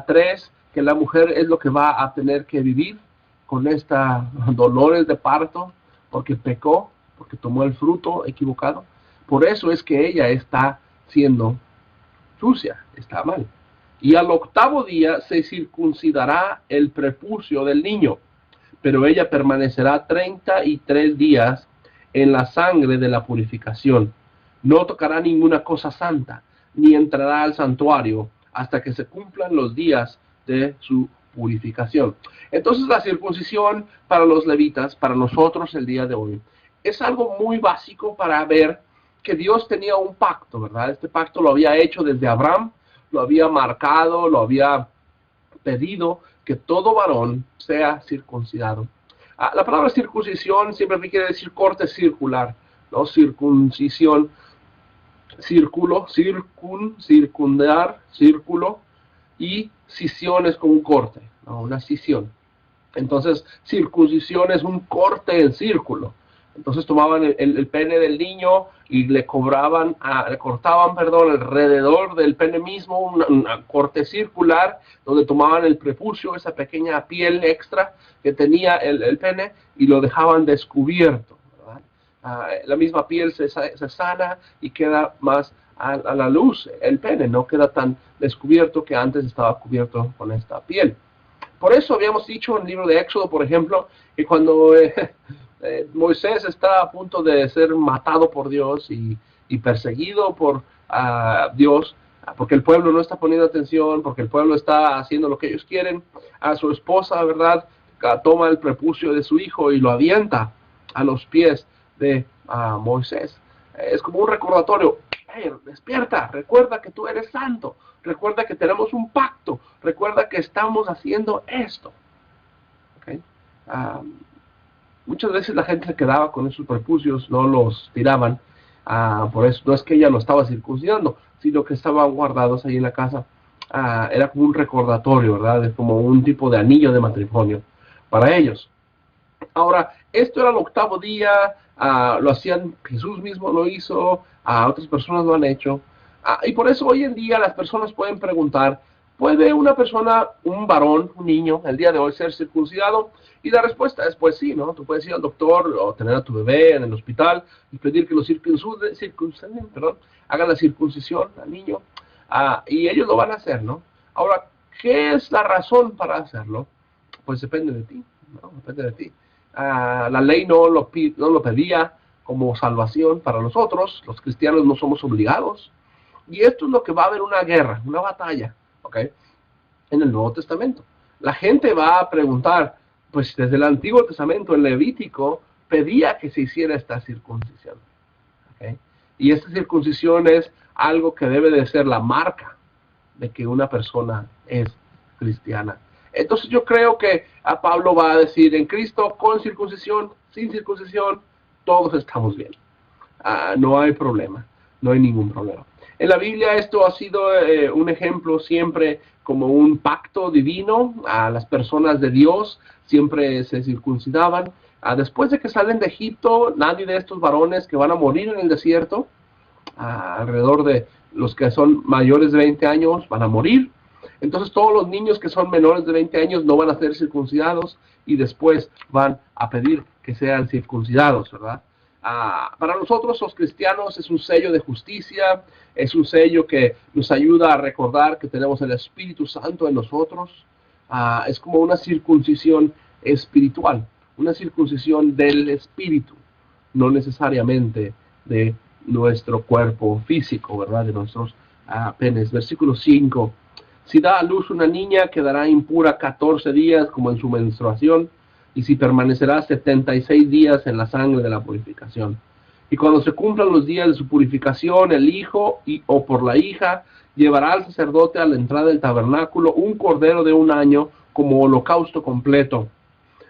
3, que la mujer es lo que va a tener que vivir con estos dolores de parto, porque pecó, porque tomó el fruto equivocado. Por eso es que ella está siendo sucia, está mal. Y al 8º día se circuncidará el prepucio del niño, pero ella permanecerá 33 días en la sangre de la purificación. No tocará ninguna cosa santa, ni entrará al santuario hasta que se cumplan los días de su purificación. Entonces la circuncisión para los levitas, para nosotros el día de hoy, es algo muy básico para ver que Dios tenía un pacto, ¿verdad? Este pacto lo había hecho desde Abraham, lo había marcado, lo había pedido que todo varón sea circuncidado. La palabra circuncisión siempre quiere decir corte circular, ¿no? Circuncisión, círculo, circundar, círculo, y cisión es como un corte, ¿no? Una cisión. Entonces, circuncisión es un corte en círculo. Entonces tomaban el pene del niño y le cortaban, alrededor del pene mismo un corte circular, donde tomaban el prepucio, esa pequeña piel extra que tenía el pene, y lo dejaban descubierto, ¿verdad? La misma piel se sana y queda más a la luz el pene, no queda tan descubierto que antes estaba cubierto con esta piel. Por eso habíamos dicho en el libro de Éxodo, por ejemplo, que cuando Moisés está a punto de ser matado por Dios y perseguido por Dios, porque el pueblo no está poniendo atención, porque el pueblo está haciendo lo que ellos quieren, a su esposa, ¿verdad? Toma el prepucio de su hijo y lo avienta a los pies de Moisés. Es como un recordatorio. Hey, despierta, recuerda que tú eres santo, recuerda que tenemos un pacto, recuerda que estamos haciendo esto. ¿Okay? Muchas veces la gente se quedaba con esos prepucios, no los tiraban, por eso no es que ella lo estaba circuncidando, sino que estaban guardados ahí en la casa. Era como un recordatorio, ¿verdad? Es como un tipo de anillo de matrimonio para ellos. Ahora, esto era el octavo día, lo hacían, Jesús mismo lo hizo, otras personas lo han hecho. Y por eso hoy en día las personas pueden preguntar, ¿puede una persona, un varón, un niño, el día de hoy ser circuncidado? Y la respuesta es pues sí, ¿no? Tú puedes ir al doctor o tener a tu bebé en el hospital y pedir que lo circunciden, perdón, hagan la circuncisión al niño, y ellos lo van a hacer, ¿no? Ahora, ¿qué es la razón para hacerlo? Pues depende de ti, ¿no? Depende de ti. La ley no lo pedía como salvación para nosotros, los cristianos no somos obligados. Y esto es lo que va a haber una guerra, una batalla, ¿ok? En el Nuevo Testamento. La gente va a preguntar, pues desde el Antiguo Testamento, el Levítico pedía que se hiciera esta circuncisión, ¿ok? Y esta circuncisión es algo que debe de ser la marca de que una persona es cristiana. Entonces yo creo que a Pablo va a decir, en Cristo, con circuncisión, sin circuncisión, todos estamos bien. No hay problema, no hay ningún problema. En la Biblia esto ha sido un ejemplo siempre como un pacto divino. Las personas de Dios siempre se circuncidaban. Después de que salen de Egipto, nadie de estos varones que van a morir en el desierto, alrededor de los que son mayores de 20 años, van a morir. Entonces todos los niños que son menores de 20 años no van a ser circuncidados y después van a pedir que sean circuncidados, ¿verdad? Para nosotros los cristianos es un sello de justicia, es un sello que nos ayuda a recordar que tenemos el Espíritu Santo en nosotros. Es como una circuncisión espiritual, una circuncisión del Espíritu, no necesariamente de nuestro cuerpo físico, ¿verdad? De nuestros penes. Versículo 5. Si da a luz una niña, quedará impura 14 días como en su menstruación, y si permanecerá 76 días en la sangre de la purificación. Y cuando se cumplan los días de su purificación, el hijo o por la hija llevará al sacerdote a la entrada del tabernáculo un cordero de 1 año como holocausto completo,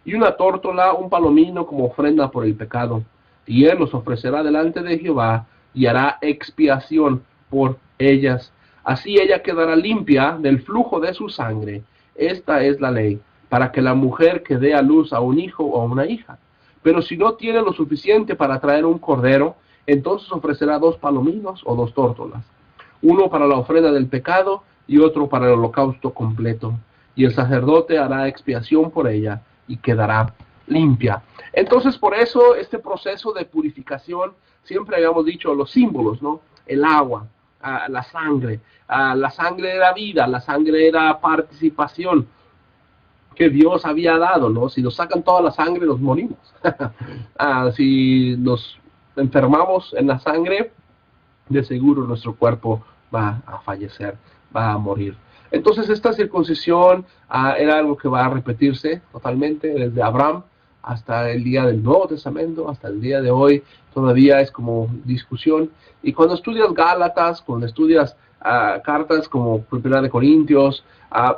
y una tórtola, un palomino como ofrenda por el pecado. Y él los ofrecerá delante de Jehová y hará expiación por ellas. Así ella quedará limpia del flujo de su sangre. Esta es la ley, para que la mujer que dé a luz a un hijo o a una hija. Pero si no tiene lo suficiente para traer un cordero, entonces ofrecerá 2 palominos o 2 tórtolas, uno para la ofrenda del pecado y otro para el holocausto completo. Y el sacerdote hará expiación por ella y quedará limpia. Entonces, por eso este proceso de purificación, siempre habíamos dicho los símbolos, ¿no? El agua, la sangre era vida, la sangre era participación que Dios había dado, ¿no? Si nos sacan toda la sangre, nos morimos. Si nos enfermamos en la sangre, de seguro nuestro cuerpo va a fallecer, va a morir. Entonces esta circuncisión era algo que va a repetirse totalmente desde Abraham hasta el día del Nuevo Testamento, hasta el día de hoy, todavía es como discusión. Y cuando estudias Gálatas, cuando estudias cartas como Primera de Corintios,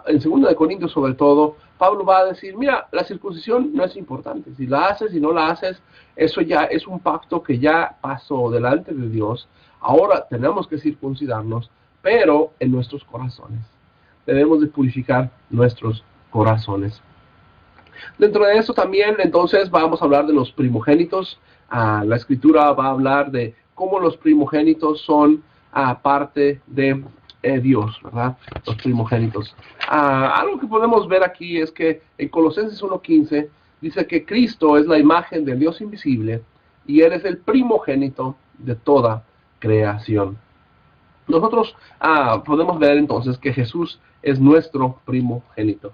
en Segunda de Corintios sobre todo, Pablo va a decir, mira, la circuncisión no es importante, si la haces y no la haces, eso ya es un pacto que ya pasó delante de Dios. Ahora tenemos que circuncidarnos, pero en nuestros corazones. Debemos de purificar nuestros corazones. Dentro de eso también, entonces, vamos a hablar de los primogénitos. La Escritura va a hablar de cómo los primogénitos son parte de Dios, ¿verdad? Los primogénitos. Algo que podemos ver aquí es que en Colosenses 1:15 dice que Cristo es la imagen del Dios invisible y Él es el primogénito de toda creación. Nosotros podemos ver entonces que Jesús es nuestro primogénito.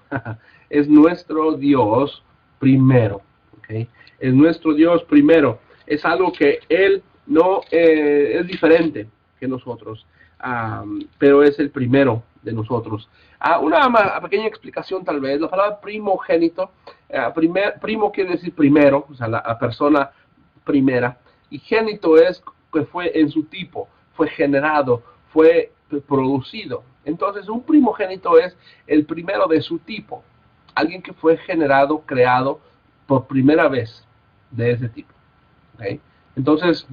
Es nuestro Dios primero. ¿Okay? Es nuestro Dios primero. Es algo que Él no es diferente que nosotros, pero es el primero de nosotros. Una pequeña explicación tal vez. La palabra primogénito, primo quiere decir primero, o sea, la persona primera, y génito es que fue en su tipo, fue generado, fue producido. Entonces un primogénito es el primero de su tipo, alguien que fue generado, creado por primera vez de ese tipo. ¿Okay? Entonces,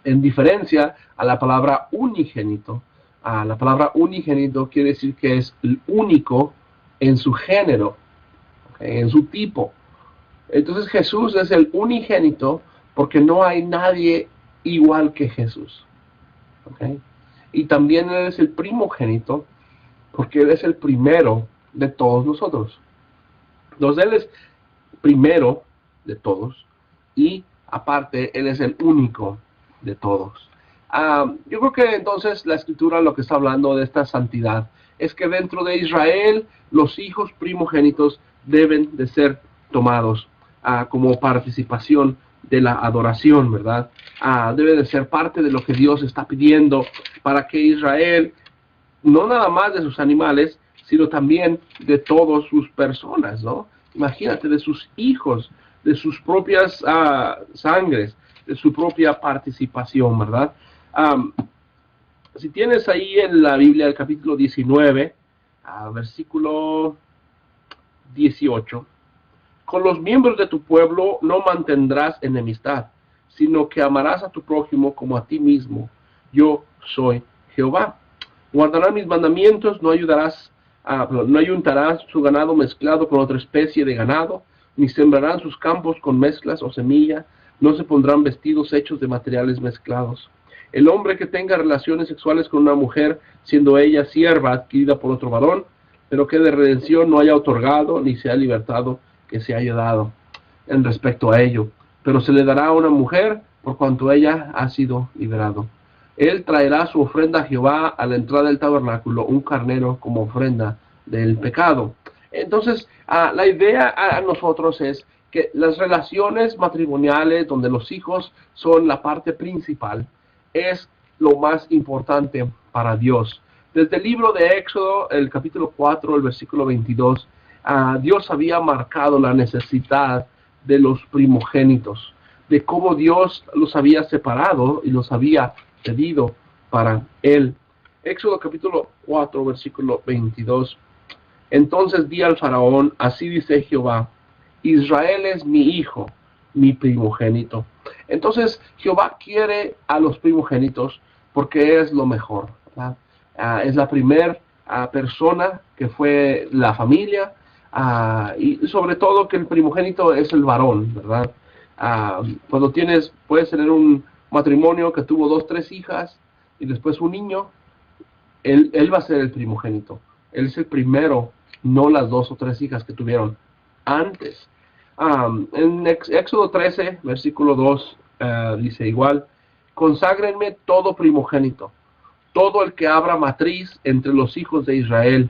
en diferencia a la palabra unigénito, la palabra unigénito quiere decir que es el único en su género, ¿okay? En su tipo. Entonces Jesús es el unigénito porque no hay nadie igual que Jesús. ¿Okay? Y también Él es el primogénito porque Él es el primero de todos nosotros. Entonces Él es primero de todos y aparte Él es el único de todos. Yo creo que entonces la Escritura lo que está hablando de esta santidad es que dentro de Israel los hijos primogénitos deben de ser tomados como participación de la adoración, ¿verdad? Debe de ser parte de lo que Dios está pidiendo para que Israel, no nada más de sus animales, sino también de todas sus personas, ¿no? Imagínate, de sus hijos, de sus propias sangres, de su propia participación, ¿verdad? Si tienes ahí en la Biblia el capítulo 19, versículo 18, con los miembros de tu pueblo no mantendrás enemistad, sino que amarás a tu prójimo como a ti mismo. Yo soy Jehová. Guardarás mis mandamientos, no ayuntarás su ganado mezclado con otra especie de ganado, ni sembrarán sus campos con mezclas o semilla, no se pondrán vestidos hechos de materiales mezclados. El hombre que tenga relaciones sexuales con una mujer, siendo ella sierva adquirida por otro varón, pero que de redención no haya otorgado, ni sea libertado que se haya dado en respecto a ello, pero se le dará a una mujer por cuanto ella ha sido liberado. Él traerá su ofrenda a Jehová a la entrada del tabernáculo, un carnero como ofrenda del pecado. Entonces, la idea a nosotros es que las relaciones matrimoniales, donde los hijos son la parte principal, es lo más importante para Dios. Desde el libro de Éxodo, el capítulo 4, el versículo 22, Dios había marcado la necesidad de los primogénitos, de cómo Dios los había separado y los había pedido para Él. Éxodo capítulo 4, versículo 22. Entonces di al faraón, así dice Jehová, Israel es mi hijo, mi primogénito. Entonces Jehová quiere a los primogénitos porque es lo mejor, ¿verdad? Es la primera persona que fue la familia, y sobre todo que el primogénito es el varón, ¿verdad? Cuando puedes tener un matrimonio que tuvo 2, 3 hijas y después un niño, él va a ser el primogénito. Él es el primero, no las 2 o 3 hijas que tuvieron antes. En Éxodo 13, versículo 2, dice igual, conságrenme todo primogénito, todo el que abra matriz entre los hijos de Israel,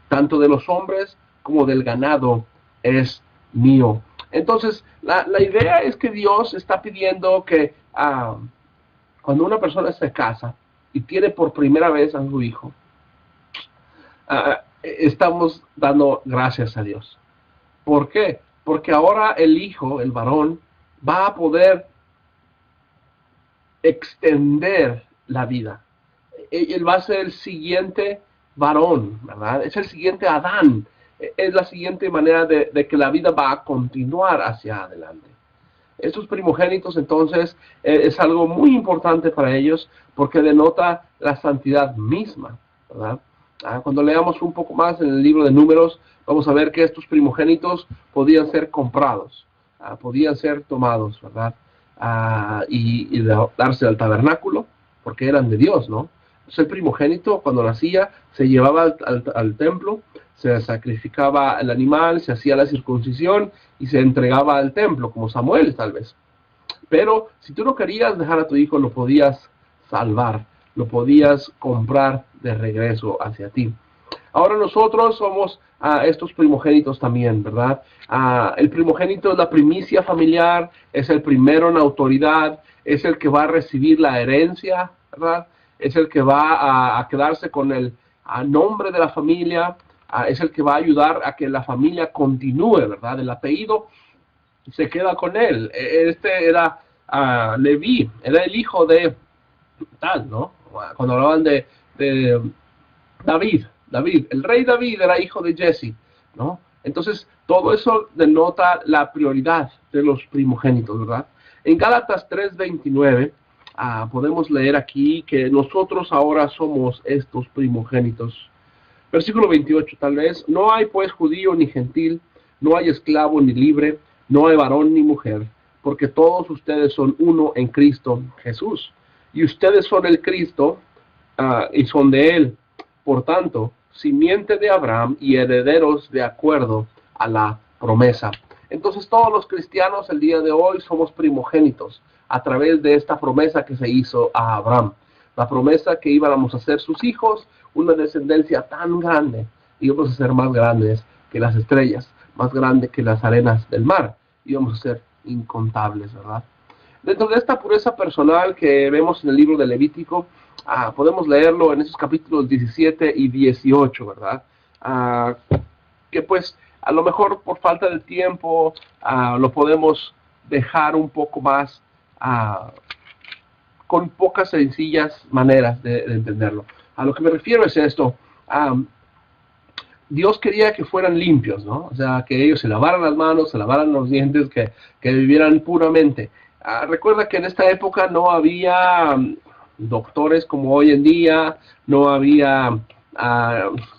tanto de los hombres como del ganado, es mío. Entonces, la idea es que Dios está pidiendo que cuando una persona se casa y tiene por primera vez a su hijo, estamos dando gracias a Dios. ¿Por qué? Porque ahora el hijo, el varón, va a poder extender la vida. Él va a ser el siguiente varón, ¿verdad? Es el siguiente Adán. Es la siguiente manera de que la vida va a continuar hacia adelante. Estos primogénitos, entonces, es algo muy importante para ellos porque denota la santidad misma, ¿verdad? Cuando leamos un poco más en el libro de Números, vamos a ver que estos primogénitos podían ser comprados, podían ser tomados, ¿verdad? Y darse al tabernáculo, porque eran de Dios, ¿no? Entonces el primogénito, cuando nacía, se llevaba al templo, se sacrificaba el animal, se hacía la circuncisión y se entregaba al templo, como Samuel tal vez. Pero si tú no querías dejar a tu hijo, lo podías salvar, lo podías comprar de regreso hacia ti. Ahora nosotros somos estos primogénitos también, ¿verdad? El primogénito es la primicia familiar, es el primero en autoridad, es el que va a recibir la herencia, ¿verdad? Es el que va a quedarse con el nombre de la familia, es el que va a ayudar a que la familia continúe, ¿verdad? El apellido se queda con él. Este era Leví, era el hijo de tal, ¿no? Cuando hablaban de David, el rey David era hijo de Jesse, ¿no? Entonces, todo eso denota la prioridad de los primogénitos, ¿verdad? En Gálatas 3:29, podemos leer aquí que nosotros ahora somos estos primogénitos. Versículo 28 tal vez, no hay pues judío ni gentil, no hay esclavo ni libre, no hay varón ni mujer, porque todos ustedes son uno en Cristo Jesús. Y ustedes son el Cristo y son de Él. Por tanto, simiente de Abraham y herederos de acuerdo a la promesa. Entonces todos los cristianos el día de hoy somos primogénitos a través de esta promesa que se hizo a Abraham. La promesa que íbamos a ser sus hijos, una descendencia tan grande, íbamos a ser más grandes que las estrellas, más grandes que las arenas del mar, íbamos a ser incontables, ¿verdad? Dentro de esta pureza personal que vemos en el libro de Levítico, podemos leerlo en esos capítulos 17 y 18, ¿verdad? Que pues a lo mejor por falta de tiempo lo podemos dejar un poco más con pocas sencillas maneras de entenderlo. A lo que me refiero es esto. Dios quería que fueran limpios, ¿no? O sea, que ellos se lavaran las manos, se lavaran los dientes, que vivieran puramente. Recuerda que en esta época no había doctores como hoy en día, no había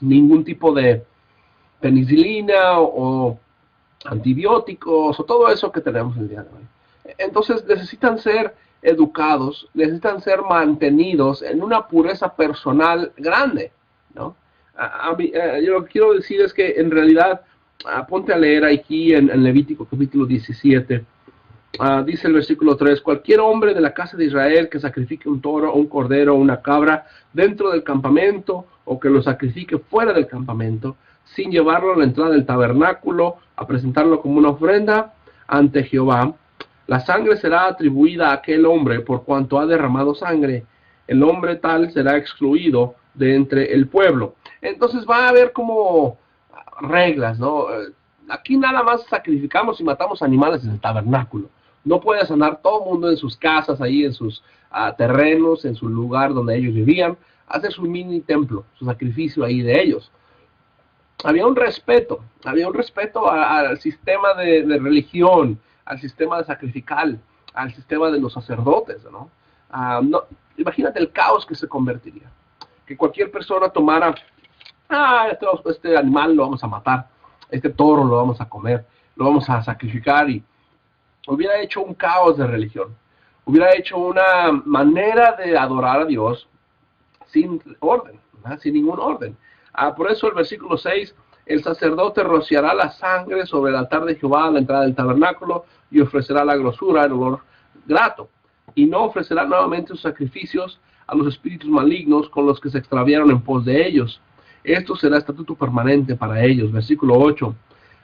ningún tipo de penicilina o antibióticos o todo eso que tenemos el día de hoy. Entonces necesitan ser educados, necesitan ser mantenidos en una pureza personal grande, ¿no? Yo lo que quiero decir es que en realidad, ponte a leer aquí en Levítico capítulo 17, dice el versículo 3, cualquier hombre de la casa de Israel que sacrifique un toro, un cordero o una cabra dentro del campamento o que lo sacrifique fuera del campamento, sin llevarlo a la entrada del tabernáculo, a presentarlo como una ofrenda ante Jehová, la sangre será atribuida a aquel hombre por cuanto ha derramado sangre. El hombre tal será excluido de entre el pueblo. Entonces va a haber como reglas, ¿no? Aquí nada más sacrificamos y matamos animales en el tabernáculo. No puedes andar todo el mundo en sus casas, ahí en sus terrenos, en su lugar donde ellos vivían, hacer su mini templo, su sacrificio ahí de ellos. Había un respeto al sistema de religión, al sistema de sacrifical, al sistema de los sacerdotes, ¿no? Imagínate el caos que se convertiría. Que cualquier persona tomara, este animal lo vamos a matar, este toro lo vamos a comer, lo vamos a sacrificar, y hubiera hecho un caos de religión. Hubiera hecho una manera de adorar a Dios sin orden, ¿verdad? Sin ningún orden. Por eso el versículo 6, el sacerdote rociará la sangre sobre el altar de Jehová a la entrada del tabernáculo y ofrecerá la grosura en olor grato. Y no ofrecerá nuevamente sus sacrificios a los espíritus malignos con los que se extraviaron en pos de ellos. Esto será estatuto permanente para ellos. Versículo 8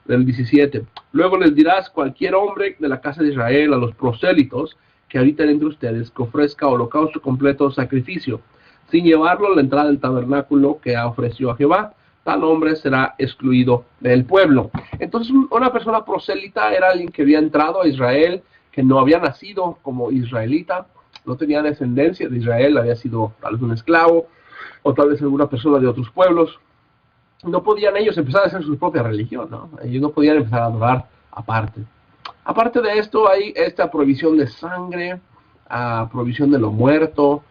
del 17. Luego les dirás cualquier hombre de la casa de Israel a los prosélitos que habitan entre ustedes que ofrezca holocausto completo o sacrificio, sin llevarlo a la entrada del tabernáculo que ofreció a Jehová, tal hombre será excluido del pueblo. Entonces una persona prosélita era alguien que había entrado a Israel, que no había nacido como israelita, no tenía descendencia de Israel, había sido tal vez un esclavo, o tal vez alguna persona de otros pueblos. No podían ellos empezar a hacer su propia religión, ¿no? Ellos no podían empezar a adorar aparte. Aparte de esto, hay esta provisión de sangre, provisión de lo muerto.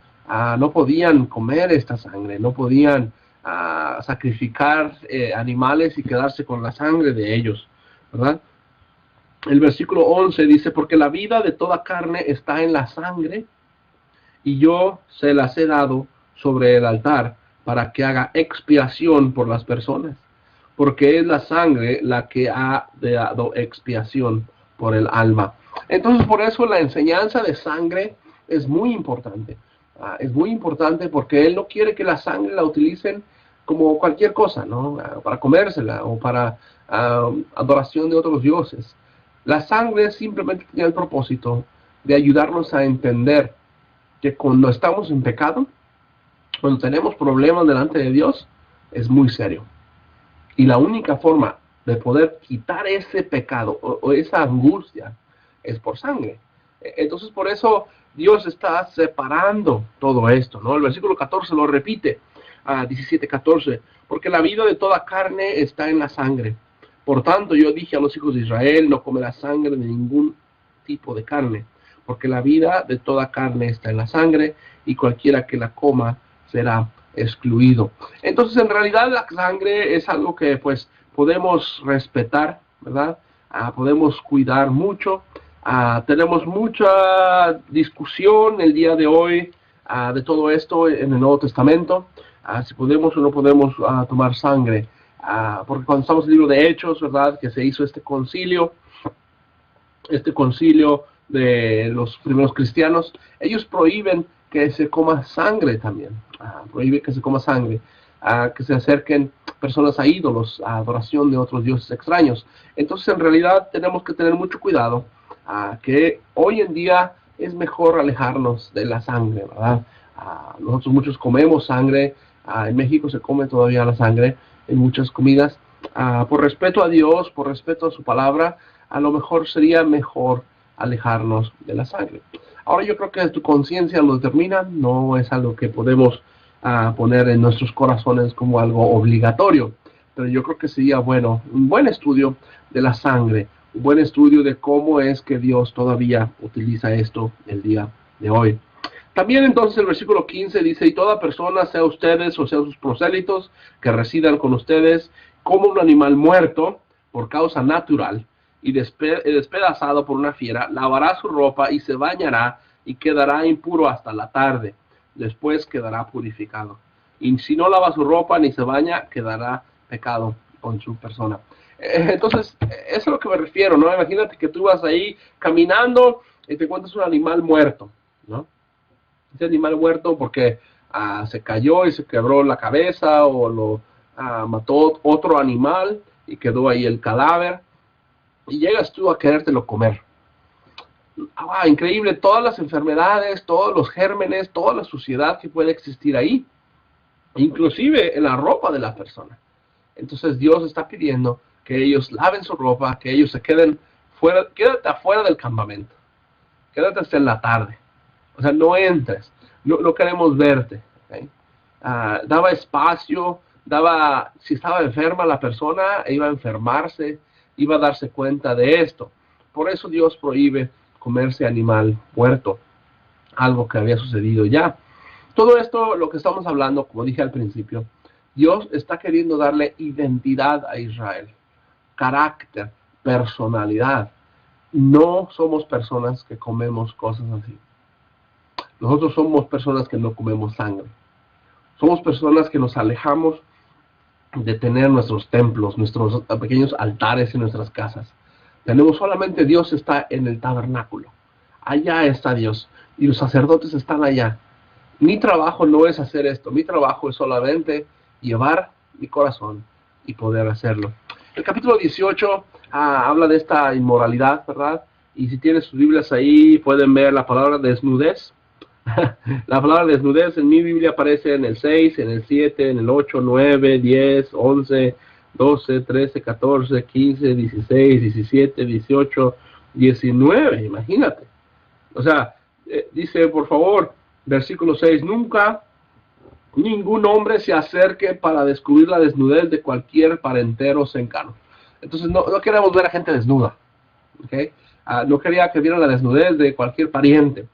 No podían comer esta sangre, no podían sacrificar animales y quedarse con la sangre de ellos, ¿verdad? El versículo 11 dice, porque la vida de toda carne está en la sangre, y yo se las he dado sobre el altar para que haga expiación por las personas, porque es la sangre la que ha dado expiación por el alma. Entonces, por eso la enseñanza de sangre es muy importante. Es muy importante porque Él no quiere que la sangre la utilicen como cualquier cosa, ¿no? Para comérsela o para adoración de otros dioses. La sangre simplemente tiene el propósito de ayudarnos a entender que cuando estamos en pecado, cuando tenemos problemas delante de Dios, es muy serio. Y la única forma de poder quitar ese pecado o esa angustia es por sangre. Entonces, por eso Dios está separando todo esto, ¿no? El versículo 14 lo repite, 17:14, porque la vida de toda carne está en la sangre. Por tanto, yo dije a los hijos de Israel, no comerás sangre de ningún tipo de carne, porque la vida de toda carne está en la sangre, y cualquiera que la coma será excluido. Entonces, en realidad, la sangre es algo que, pues, podemos respetar, ¿verdad? podemos cuidar mucho. Tenemos mucha discusión el día de hoy de todo esto en el Nuevo Testamento, si podemos o no podemos tomar sangre, porque cuando estamos en el libro de Hechos, ¿verdad?, que se hizo este concilio de los primeros cristianos, ellos prohíben que se coma sangre también, prohíben que se coma sangre, que se acerquen personas a ídolos, a adoración de otros dioses extraños. Entonces, en realidad, tenemos que tener mucho cuidado, que hoy en día es mejor alejarnos de la sangre, ¿verdad? Nosotros muchos comemos sangre, en México se come todavía la sangre en muchas comidas, por respeto a Dios, por respeto a su palabra, a lo mejor sería mejor alejarnos de la sangre. Ahora yo creo que tu conciencia lo determina, no es algo que podemos poner en nuestros corazones como algo obligatorio, pero yo creo que sería bueno, un buen estudio de la sangre, un buen estudio de cómo es que Dios todavía utiliza esto el día de hoy. También entonces el versículo 15 dice, y toda persona, sea ustedes o sean sus prosélitos, que residan con ustedes, como un animal muerto por causa natural, y despedazado por una fiera, lavará su ropa y se bañará y quedará impuro hasta la tarde. Después quedará purificado. Y si no lava su ropa ni se baña, quedará pecado con su persona. Entonces, eso es a lo que me refiero, ¿no? Imagínate que tú vas ahí caminando y te encuentras un animal muerto, ¿no? Ese animal muerto porque se cayó y se quebró la cabeza o lo mató otro animal y quedó ahí el cadáver. Y llegas tú a querértelo comer. Increíble, todas las enfermedades, todos los gérmenes, toda la suciedad que puede existir ahí, inclusive en la ropa de la persona. Entonces Dios está pidiendo que ellos laven su ropa, que ellos se queden fuera, quédate afuera del campamento, quédate hasta en la tarde, o sea, no entres, no queremos verte, ¿okay? Daba espacio, si estaba enferma la persona, iba a enfermarse, iba a darse cuenta de esto. Por eso Dios prohíbe comerse animal muerto, algo que había sucedido ya. Todo esto, lo que estamos hablando, como dije al principio, Dios está queriendo darle identidad a Israel, carácter, personalidad. No somos personas que comemos cosas así. Nosotros somos personas que no comemos sangre. Somos personas que nos alejamos de tener nuestros templos, nuestros pequeños altares en nuestras casas. Tenemos solamente Dios está en el tabernáculo. Allá está Dios y los sacerdotes están allá. Mi trabajo no es hacer esto, mi trabajo es solamente llevar mi corazón y poder hacerlo. El capítulo 18 habla de esta inmoralidad, ¿verdad? Y si tienen sus Biblias ahí, pueden ver la palabra desnudez. La palabra desnudez en mi Biblia aparece en el 6, en el 7, en el 8, 9, 10, 11, 12, 13, 14, 15, 16, 17, 18, 19, imagínate. O sea, dice, por favor, versículo 6, nunca ningún hombre se acerque para descubrir la desnudez de cualquier parentero cercano. Entonces no queremos ver a gente desnuda, ¿okay? No quería que vieran la desnudez de cualquier pariente.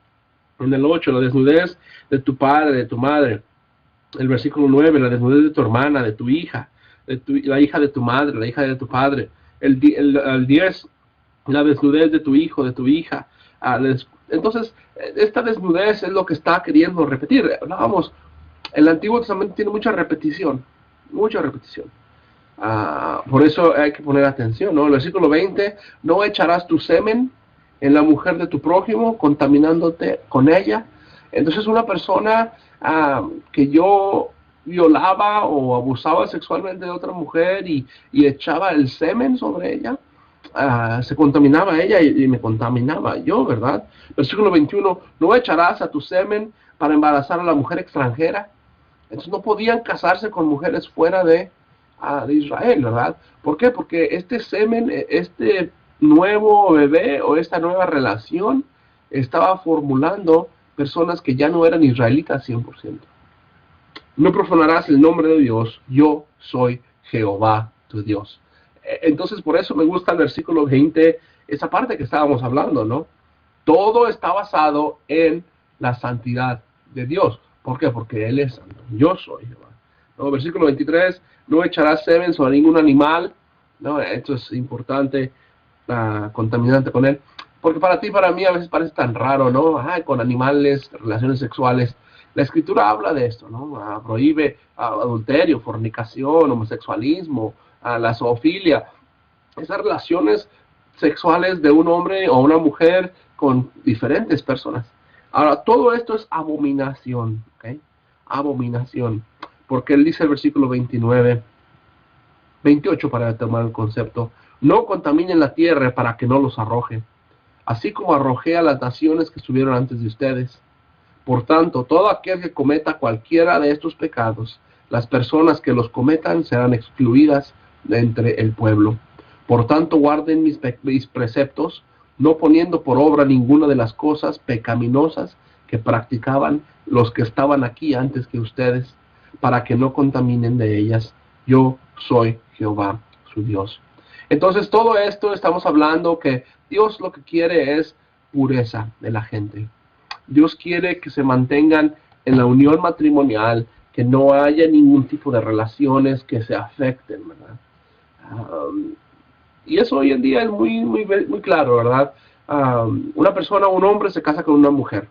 En el 8, la desnudez de tu padre, de tu madre. El versículo 9, la desnudez de tu hermana, de tu hija, la hija de tu madre, la hija de tu padre. El 10, la desnudez de tu hijo, de tu hija. Entonces, esta desnudez es lo que está queriendo repetir. Vamos, el Antiguo Testamento tiene mucha repetición, mucha repetición. Por eso hay que poner atención, ¿no? El versículo 20, no echarás tu semen en la mujer de tu prójimo, contaminándote con ella. Entonces una persona que yo violaba o abusaba sexualmente de otra mujer y echaba el semen sobre ella, se contaminaba ella y me contaminaba yo, ¿verdad? Versículo 21, no echarás a tu semen para embarazar a la mujer extranjera. Entonces no podían casarse con mujeres fuera de Israel, ¿verdad? ¿Por qué? Porque este semen, este nuevo bebé o esta nueva relación estaba formulando personas que ya no eran israelitas 100%. No profanarás el nombre de Dios, yo soy Jehová tu Dios. Entonces por eso me gusta el versículo 20, esa parte que estábamos hablando, ¿no? Todo está basado en la santidad de Dios. ¿Por qué? Porque Él es santo, yo soy Jehová. ¿No? Versículo 23, no echarás semen sobre ningún animal, ¿no? Esto es importante. contaminante con él. Porque para ti, para mí, a veces parece tan raro, ¿no? Con animales, relaciones sexuales. La Escritura habla de esto, ¿no? Prohíbe adulterio, fornicación, homosexualismo, la zoofilia. Esas relaciones sexuales de un hombre o una mujer con diferentes personas. Ahora, todo esto es abominación, ¿ok? Abominación. Porque él dice el versículo 29, 28 para tomar el concepto: no contaminen la tierra para que no los arroje, así como arrojé a las naciones que estuvieron antes de ustedes. Por tanto, todo aquel que cometa cualquiera de estos pecados, las personas que los cometan serán excluidas de entre el pueblo. Por tanto, guarden mis preceptos, no poniendo por obra ninguna de las cosas pecaminosas que practicaban los que estaban aquí antes que ustedes, para que no contaminen de ellas. Yo soy Jehová, su Dios. Entonces, todo esto estamos hablando que Dios lo que quiere es pureza de la gente. Dios quiere que se mantengan en la unión matrimonial, que no haya ningún tipo de relaciones que se afecten, ¿verdad? Y eso hoy en día es muy claro, ¿verdad? Una persona, un hombre se casa con una mujer.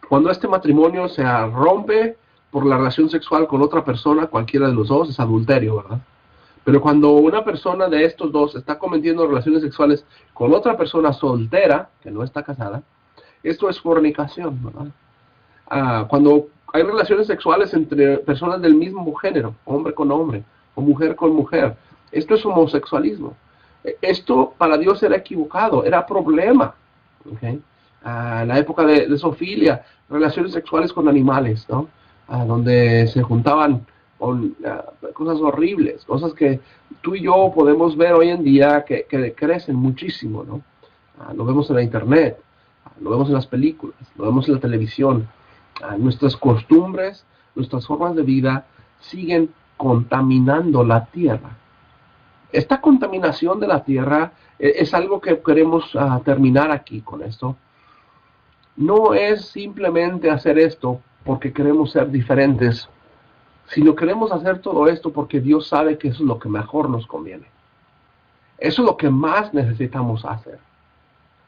Cuando este matrimonio se rompe por la relación sexual con otra persona, cualquiera de los dos, es adulterio, ¿verdad? Pero cuando una persona de estos dos está cometiendo relaciones sexuales con otra persona soltera, que no está casada, esto es fornicación, ¿verdad? Cuando hay relaciones sexuales entre personas del mismo género, hombre con hombre, o mujer con mujer, esto es homosexualismo. Esto para Dios era equivocado, era problema. ¿Okay? En la época de zoofilia, relaciones sexuales con animales, ¿no? Donde se juntaban con cosas horribles, cosas que tú y yo podemos ver hoy en día que crecen muchísimo, ¿no? Lo vemos en la internet, lo vemos en las películas, lo vemos en la televisión. Nuestras costumbres, nuestras formas de vida siguen contaminando la tierra. Esta contaminación de la tierra es algo que queremos terminar aquí con esto. No es simplemente hacer esto porque queremos ser diferentes, sino queremos hacer todo esto porque Dios sabe que eso es lo que mejor nos conviene. Eso es lo que más necesitamos hacer.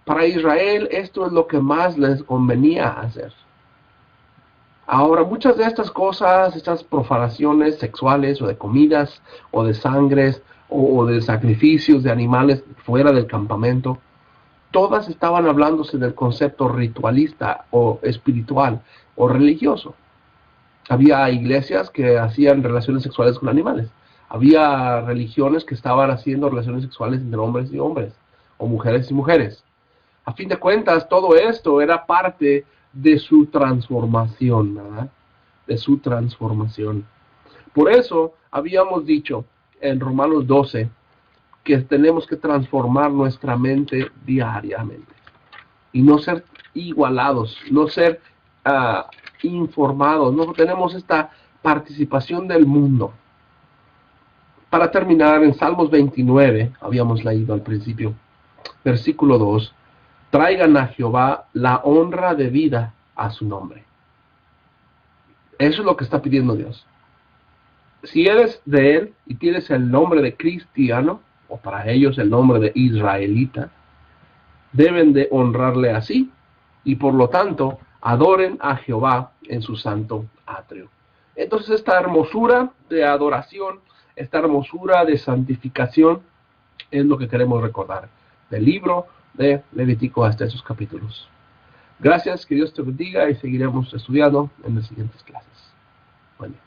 Para Israel esto es lo que más les convenía hacer. Ahora, muchas de estas cosas, estas profanaciones sexuales o de comidas o de sangres o de sacrificios de animales fuera del campamento, todas estaban hablándose del concepto ritualista o espiritual o religioso. Había iglesias que hacían relaciones sexuales con animales. Había religiones que estaban haciendo relaciones sexuales entre hombres y hombres o mujeres y mujeres. A fin de cuentas, todo esto era parte de su transformación, ¿verdad? De su transformación. Por eso habíamos dicho en Romanos 12 que tenemos que transformar nuestra mente diariamente y no ser igualados, no ser informados, no tenemos esta participación del mundo. Para terminar, en Salmos 29, habíamos leído al principio, versículo 2, traigan a Jehová la honra debida a su nombre. Eso es lo que está pidiendo Dios. Si eres de Él y tienes el nombre de cristiano, o para ellos el nombre de israelita, deben de honrarle así, y por lo tanto adoren a Jehová en su santo atrio. Entonces esta hermosura de adoración, esta hermosura de santificación, es lo que queremos recordar del libro de Levítico hasta esos capítulos. Gracias, que Dios te bendiga y seguiremos estudiando en las siguientes clases. Buen día.